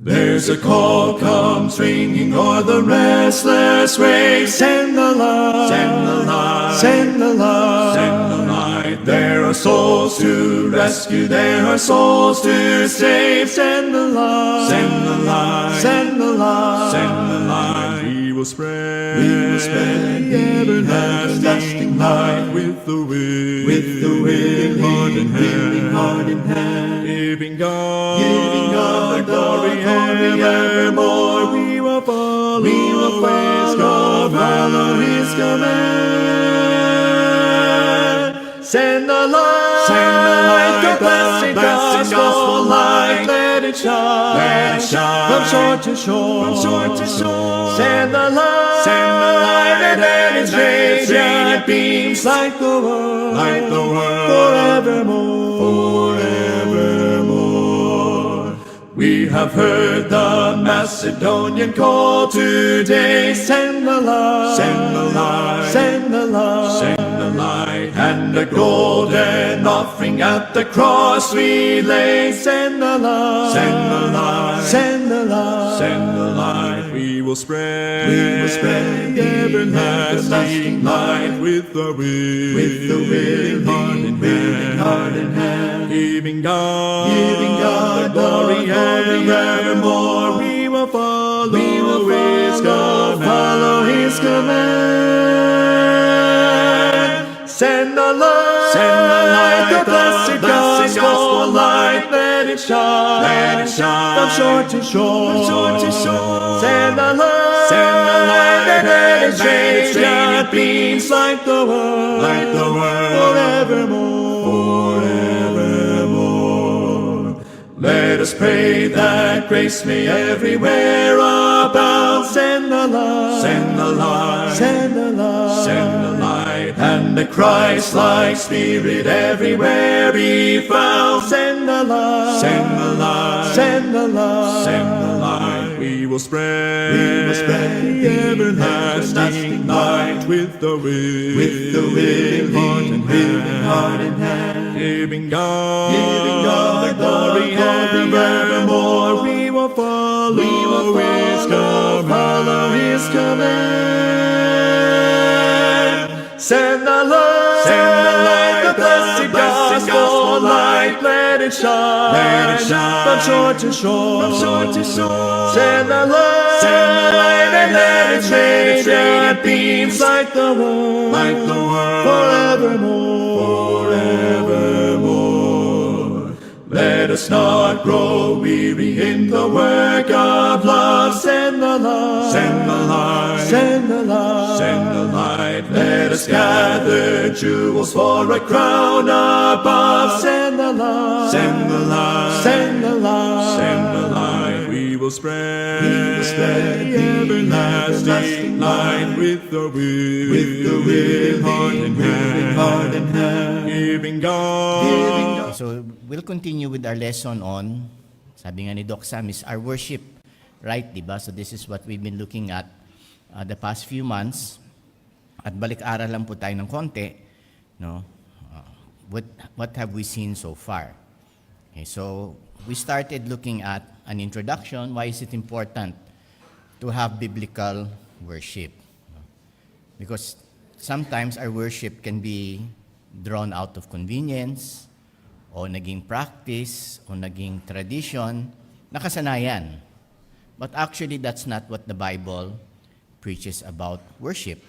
Speaker 1: There's a call comes ringing o'er the restless waves. Send the light, send the light, send the light, send the light. There are souls to rescue, there are souls to save. Send the light, send the light, send the light, send the light. We will spread the everlasting light with the willing heart in hand, giving God the glory evermore. We will follow His command. Send the light, the blessed gospel light, let it shine, from shore to shore, Send the light, and let its radiant beams light the world, forevermore. We have heard the Macedonian call today. Send the light, send the light, send the light, send the light, and the golden offering at the cross we lay. Send the light, send the light, send the light, send the light. We will spread the everlasting light with the willing heart in hand, giving God the glory evermore. We will follow His command. Send the light, the blessed gospel light, let it shine, from shore to shore, Send the light, and let its radiant beams light the world, forevermore. Let us pray that grace may everywhere abound. Send the light, send the light, send the light, send the light, and the Christ-like Spirit everywhere be found. Send the light, send the light, send the light, send the light. We will spread the everlasting light with the willing heart in hand, giving God the glory evermore. We will follow His command. Send the light, the blessed gospel light, let it shine, from shore to shore, Send the light, and let its radiant beams light the world, forevermore. Let us not grow weary in the work of love. Send the light, send the light, send the light, send the light. Let us gather jewels for a crown above. Send the light, send the light, send the light, send the light. We will spread the everlasting light with the willing heart in hand, giving God.
Speaker 6: So we'll continue with our lesson on, sabi nga ni Doc Sam, is our worship right, diba? So this is what we've been looking at the past few months. At balik-aral lang po tayo ng konti, no? What have we seen so far? Okay, so we started looking at an introduction. Why is it important to have biblical worship? Because sometimes our worship can be drawn out of convenience, o naging practice, o naging tradition, nakasanayan. But actually, that's not what the Bible preaches about worship.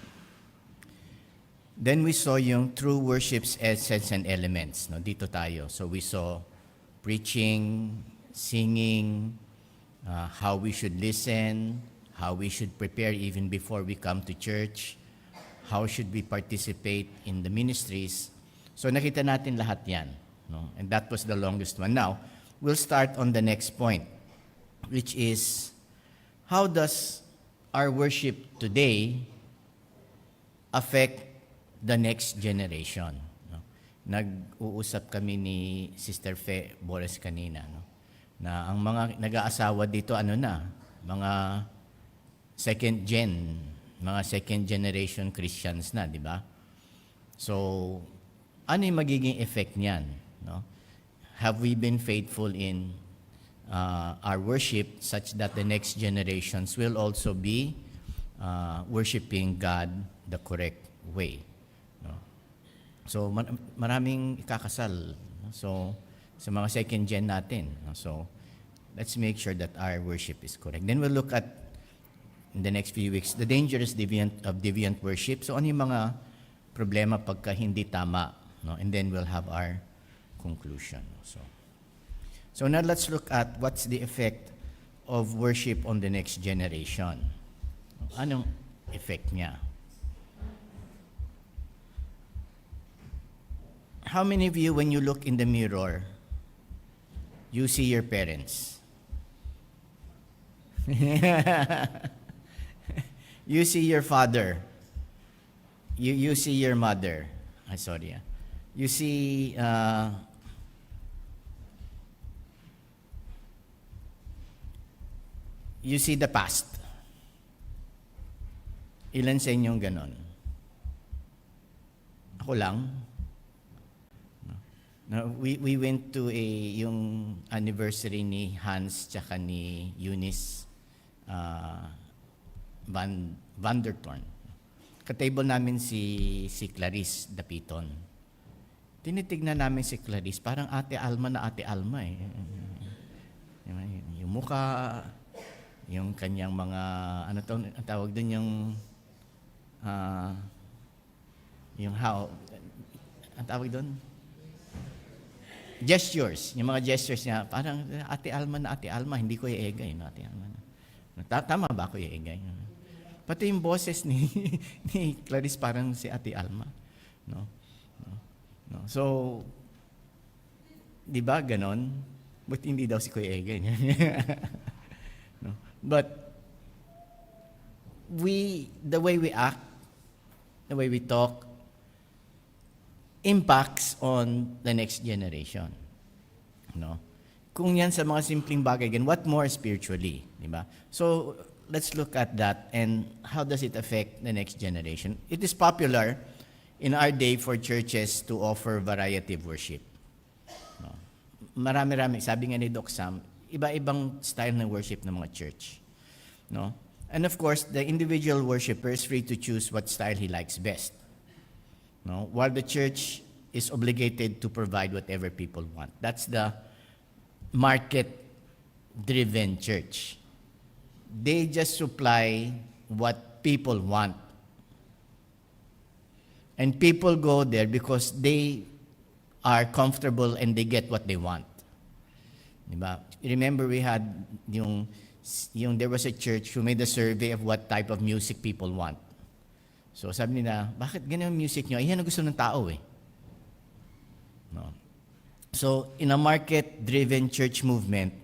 Speaker 6: Then we saw yung true worship's essence and elements. No? Dito tayo. So we saw preaching, singing, how we should listen, how we should prepare even before we come to church, how should we participate in the ministries. So nakita natin lahat yan. No? And that was the longest one. Now, we'll start on the next point, which is, how does our worship today affect the next generation? No? Nag-uusap kami ni Sister Fe Boris kanina, no? Na ang mga nag-aasawa dito, mga second generation Christians na, di ba? So, ano yung magiging effect niyan? No? Have we been faithful in our worship such that the next generations will also be worshiping God the correct way? No? So, maraming ikakasal. No? So, sa mga second gen natin. No? So, let's make sure that our worship is correct. Then we'll look at, in the next few weeks, the dangers of deviant worship. So, ano yung mga problema pagka hindi tama? No? And then we'll have our conclusion. So now let's look at what's the effect of worship on the next generation. Anong effect niya? How many of you, when you look in the mirror, you see your parents? You see your father. You see your mother. You see you see the past. Ilan sa inyong ganon? Ako lang. No, we went to yung anniversary ni Hans tsaka ni Eunice Van der Thorn. Katable namin si Clarice Dapiton. Tinitignan namin si Clarice, parang Ate Alma na Ate Alma eh. Yung mukha, yung kanyang mga, ang tawag doon yung how, ang tawag doon? Gestures. Yung mga gestures niya, parang Ate Alma na Ate Alma, hindi ko iegay, no, Ate Alma na. Tama ba ako iegay? Pati yung boses ni Clarice parang si Ate Alma. No? So, di ba ganon? But hindi daw si Kuya Egay. No? But, the way we act, the way we talk, impacts on the next generation. No? Kung yan sa mga simpleng bagay, again, what more spiritually? Di ba? So, let's look at that and how does it affect the next generation? It is popular in our day for churches to offer variety of worship. No? Marami-rami. Sabi nga ni Doc Sam, iba-ibang style ng worship ng mga church. No? And of course, the individual worshiper is free to choose what style he likes best. No? While the church is obligated to provide whatever people want. That's the market-driven church. They just supply what people want. And people go there because they are comfortable and they get what they want. Diba? Remember we had there was a church who made a survey of what type of music people want. So sabi nila, bakit ganyan ang music nyo? Yan ang gusto ng tao eh. No. So in a market-driven church movement,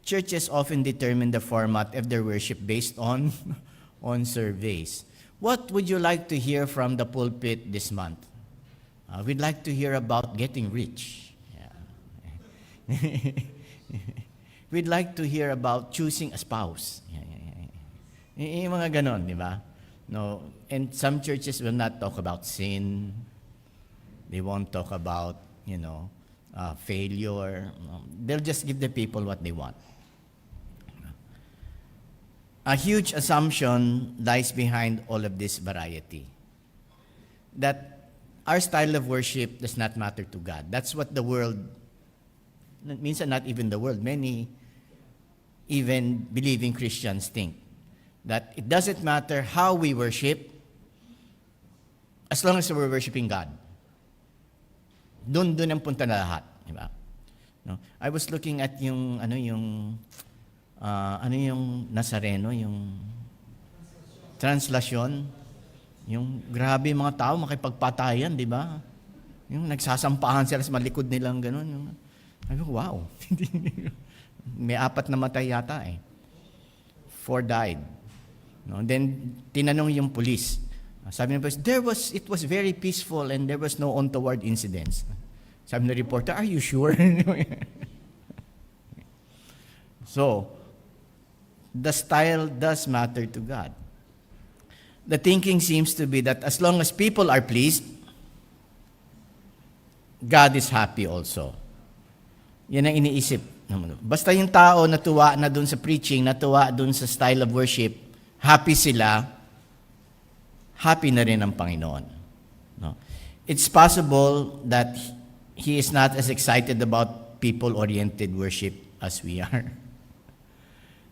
Speaker 6: churches often determine the format of their worship based on surveys. What would you like to hear from the pulpit this month? We'd like to hear about getting rich. Yeah. We'd like to hear about choosing a spouse. Yung mga ganon, di ba? No, and some churches will not talk about sin. They won't talk about, failure. They'll just give the people what they want. A huge assumption lies behind all of this variety. That our style of worship does not matter to God. That's what the world, minsan not even the world, many even believing Christians think. That it doesn't matter how we worship, as long as we're worshiping God. Doon ang punta na lahat. Diba? No? I was looking at yung Nazareno, yung translasyon. Yung grabe mga tao, makipagpatayan, di ba? Yung nagsasampahan sila sa malikod nilang gano'n. Yung, sabi ko, wow. May 4 na matay yata eh. 4 died. No? Then, tinanong yung police. Sabi ng police, it was very peaceful and there was no untoward incidents. Sabi ng reporter, are you sure? So, the style does matter to God. The thinking seems to be that as long as people are pleased, God is happy also. Yan ang iniisip. Basta yung tao natuwa na dun sa preaching, natuwa dun sa style of worship, happy sila, happy na rin ang Panginoon. No? It's possible that He is not as excited about people-oriented worship as we are.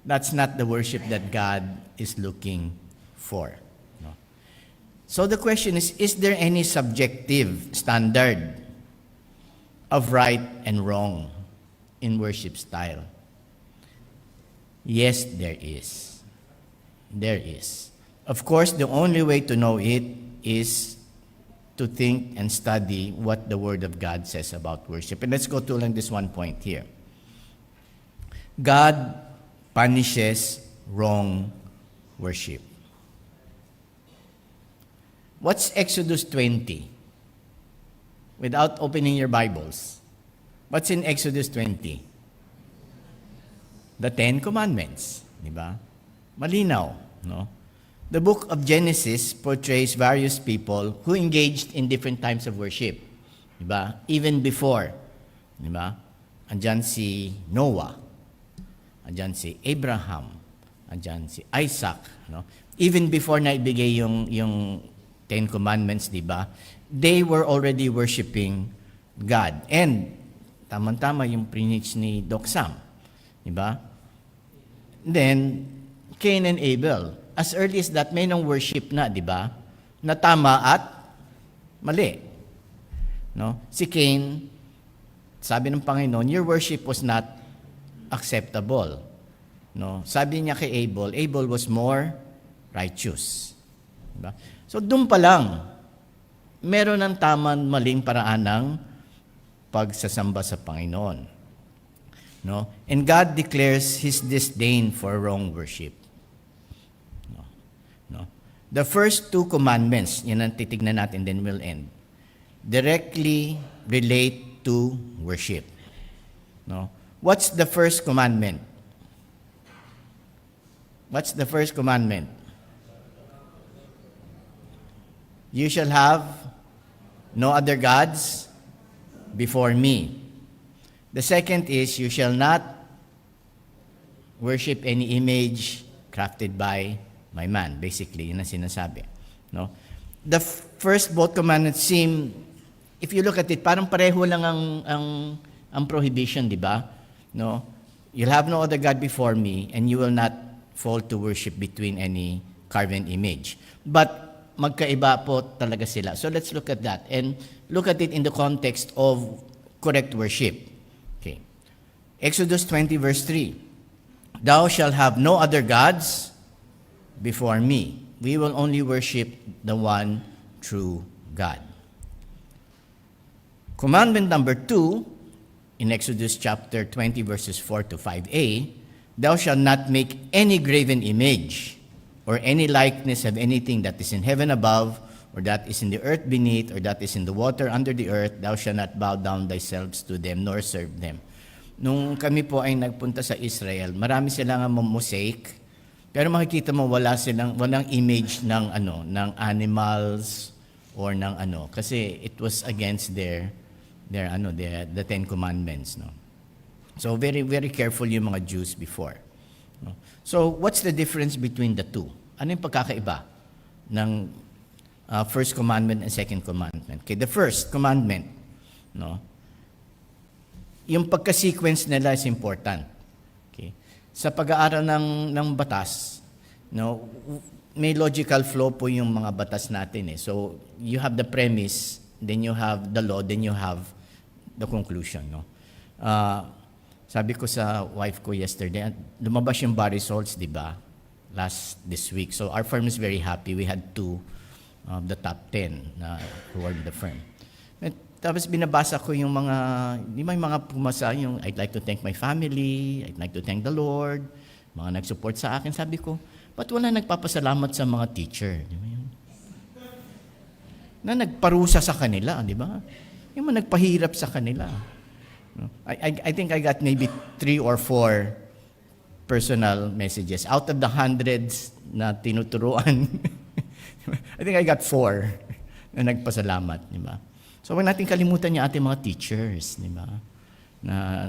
Speaker 6: That's not the worship that God is looking for. No? So the question is there any subjective standard of right and wrong in worship style? Yes, there is. There is. Of course, the only way to know it is to think and study what the Word of God says about worship. And let's go to lang this one point here. God punishes wrong worship. What's Exodus 20? Without opening your Bibles. What's in Exodus 20? The 10 Commandments. Diba? Malinaw, no? The book of Genesis portrays various people who engaged in different types of worship. Diba? Even before. Diba? Andyan si Noah. Andyan si Abraham. Andyan si Isaac. No? Even before na ibigay yung 10 Commandments, diba? They were already worshiping God. And, tama-tama yung preach ni Doc Sam. Diba? Then, Cain and Abel. As early as that, may nang worship na, di ba? Na tama at mali. No? Si Cain, sabi ng Panginoon, your worship was not acceptable. No? Sabi niya kay Abel was more righteous. Diba? So, doon pa lang, meron ng tamang maling paraan ng pagsasamba sa Panginoon. No? And God declares His disdain for wrong worship. The first 2 commandments, yan ang titignan natin, then we'll end, directly relate to worship. No? What's the first commandment? What's the first commandment? You shall have no other gods before me. The second is, you shall not worship any image crafted by my man. Basically, yun ang sinasabi. No? The first both commandments seem, if you look at it, parang pareho lang ang prohibition, di ba? No? You'll have no other God before me, and you will not fall to worship between any carven image. But magkaiba po talaga sila. So let's look at that, and look at it in the context of correct worship. Okay. Exodus 20 verse 3. Thou shalt have no other gods before me. We will only worship the one true God. Commandment number 2, in Exodus chapter 20, verses 4 to 5a, thou shalt not make any graven image or any likeness of anything that is in heaven above, or that is in the earth beneath, or that is in the water under the earth. Thou shalt not bow down thyself to them, nor serve them. Nung kami po ay nagpunta sa Israel, marami silang mosaic. Pero makikita mo walang image ng animals or ng kasi it was against the 10 Commandments, no. So very very careful yung mga Jews before, no. So what's the difference between the two? Ano yung pagkakaiba ng first commandment and second commandment. Okay, the first commandment, no? Yung pagka-sequence nila is important. Okay. Sa pag-aaral ng batas, no, may logical flow po yung mga batas natin eh. So, you have the premise, then you have the law, then you have the conclusion, no? Sabi ko sa wife ko yesterday, lumabas yung bar results, di ba? This week. So, our firm is very happy. We had 2 of the top 10 na who are the firm. At, tapos binabasa ko yung mga, di ba yung mga pumasa, yung I'd like to thank my family, I'd like to thank the Lord, mga nag-support sa akin. Sabi ko, ba't wala nagpapasalamat sa mga teacher? Di ba yun? Na nagparusa sa kanila, di ba? Yung mga nagpahirap sa kanila. I think I got maybe 3 or 4 personal messages. Out of the hundreds na tinuturuan, I think I got 4 na nagpasalamat, di ba? So, huwag natin kalimutan yung ating mga teachers, di ba? Na,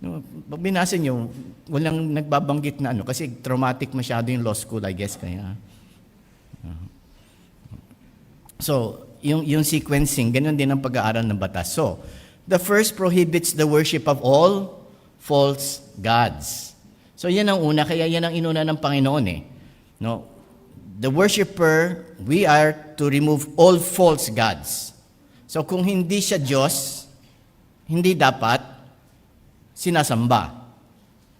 Speaker 6: no, pag binasa nyo, walang nagbabanggit na ano, kasi traumatic masyado yung law school, I guess, kaya. So, yung sequencing, ganun din ang pag-aaral ng batas. So, the first prohibits the worship of all false gods. So, yan ang una, kaya yan ang inuna ng Panginoon eh. No? The worshiper, we are to remove all false gods. So, kung hindi siya Diyos, hindi dapat sinasamba.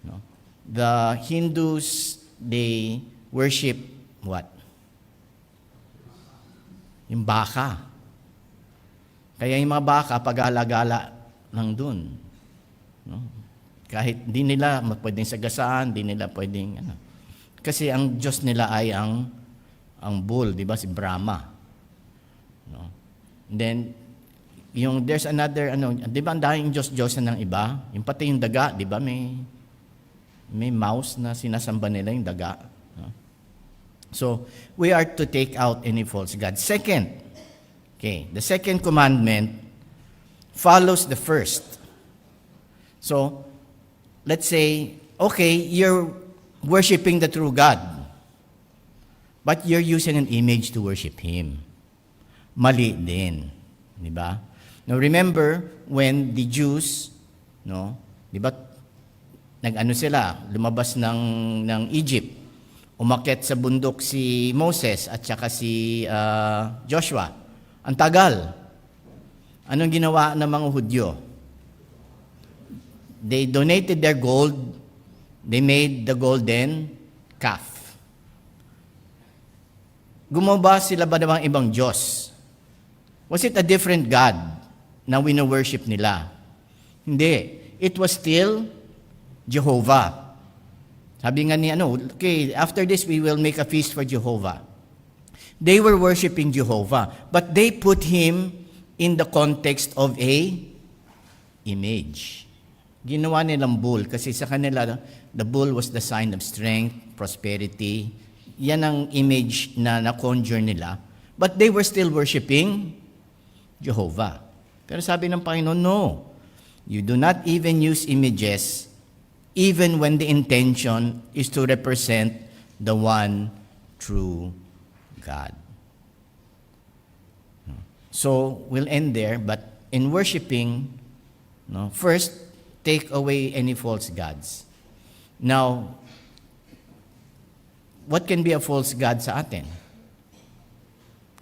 Speaker 6: No? The Hindus, they worship what? Yung baka. Kaya yung mga baka, pag-alagala lang dun. No? Kahit di nila pwedeng sagasaan, di nila pwedeng, ano. Kasi ang Diyos nila ay ang bull, di ba? Si Brahma. No? And then, there's another, di ba ang daming Diyos-Diyosan ng iba? Yung pati yung daga, di ba? May mouse na sinasamba nila yung daga. No? So, we are to take out any false god. Second, okay, the second commandment follows the first. So, let's say, okay, you're worshiping the true God, but you're using an image to worship Him. Mali din. Di ba? Now, remember, when the Jews, no, di ba, nag-ano sila, lumabas ng Egypt, umakyat sa bundok si Moses at saka si Joshua. Ang tagal. Anong ginawa ng mga Hudyo? They donated their gold. They made the golden calf. Gumawa sila ba ng ibang Diyos? Was it a different God na wino-worship nila? Hindi. It was still Jehovah. Sabi nga ni okay, after this we will make a feast for Jehovah. They were worshiping Jehovah, but they put Him in the context of a image. Ginawa nilang bull kasi sa kanila, the bull was the sign of strength, prosperity. Yan ang image na na-conjure nila. But they were still worshiping Jehovah. Pero sabi ng Panginoon, no. You do not even use images even when the intention is to represent the one true God. So, we'll end there, but in worshiping, first, take away any false gods. Now, what can be a false god sa atin?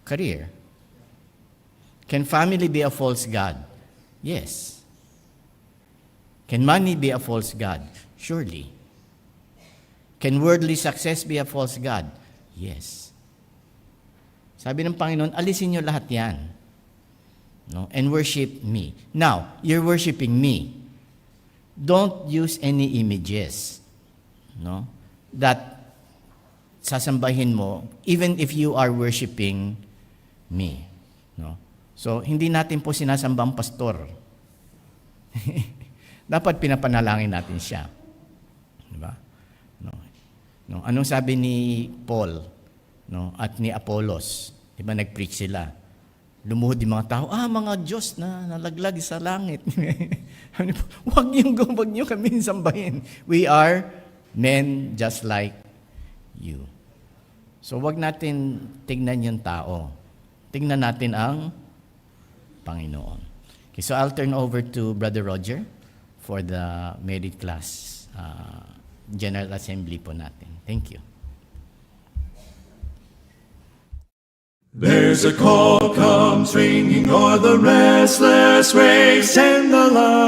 Speaker 6: Career. Can family be a false god? Yes. Can money be a false god? Surely. Can worldly success be a false god? Yes. Sabi ng Panginoon, alisin niyo lahat yan. No? And worship me. Now, you're worshiping me. Don't use any images, no, that sasambahin mo, even if you are worshiping me. No? So, hindi natin po sinasambang pastor. Dapat pinapanalangin natin siya. Diba? No? Anong sabi ni Paul, no, at ni Apollos? Diba nag-preach sila? Lumuhod yung mga tao, mga Diyos na nalaglag sa langit. Huwag niyo kami sambahin. We are men just like you. So, wag natin tignan yung tao. Tingnan natin ang Panginoon. Okay, so I'll turn over to Brother Roger for the merit class General Assembly po natin. Thank you.
Speaker 1: There's a call comes ringing o'er the restless waves, send the love.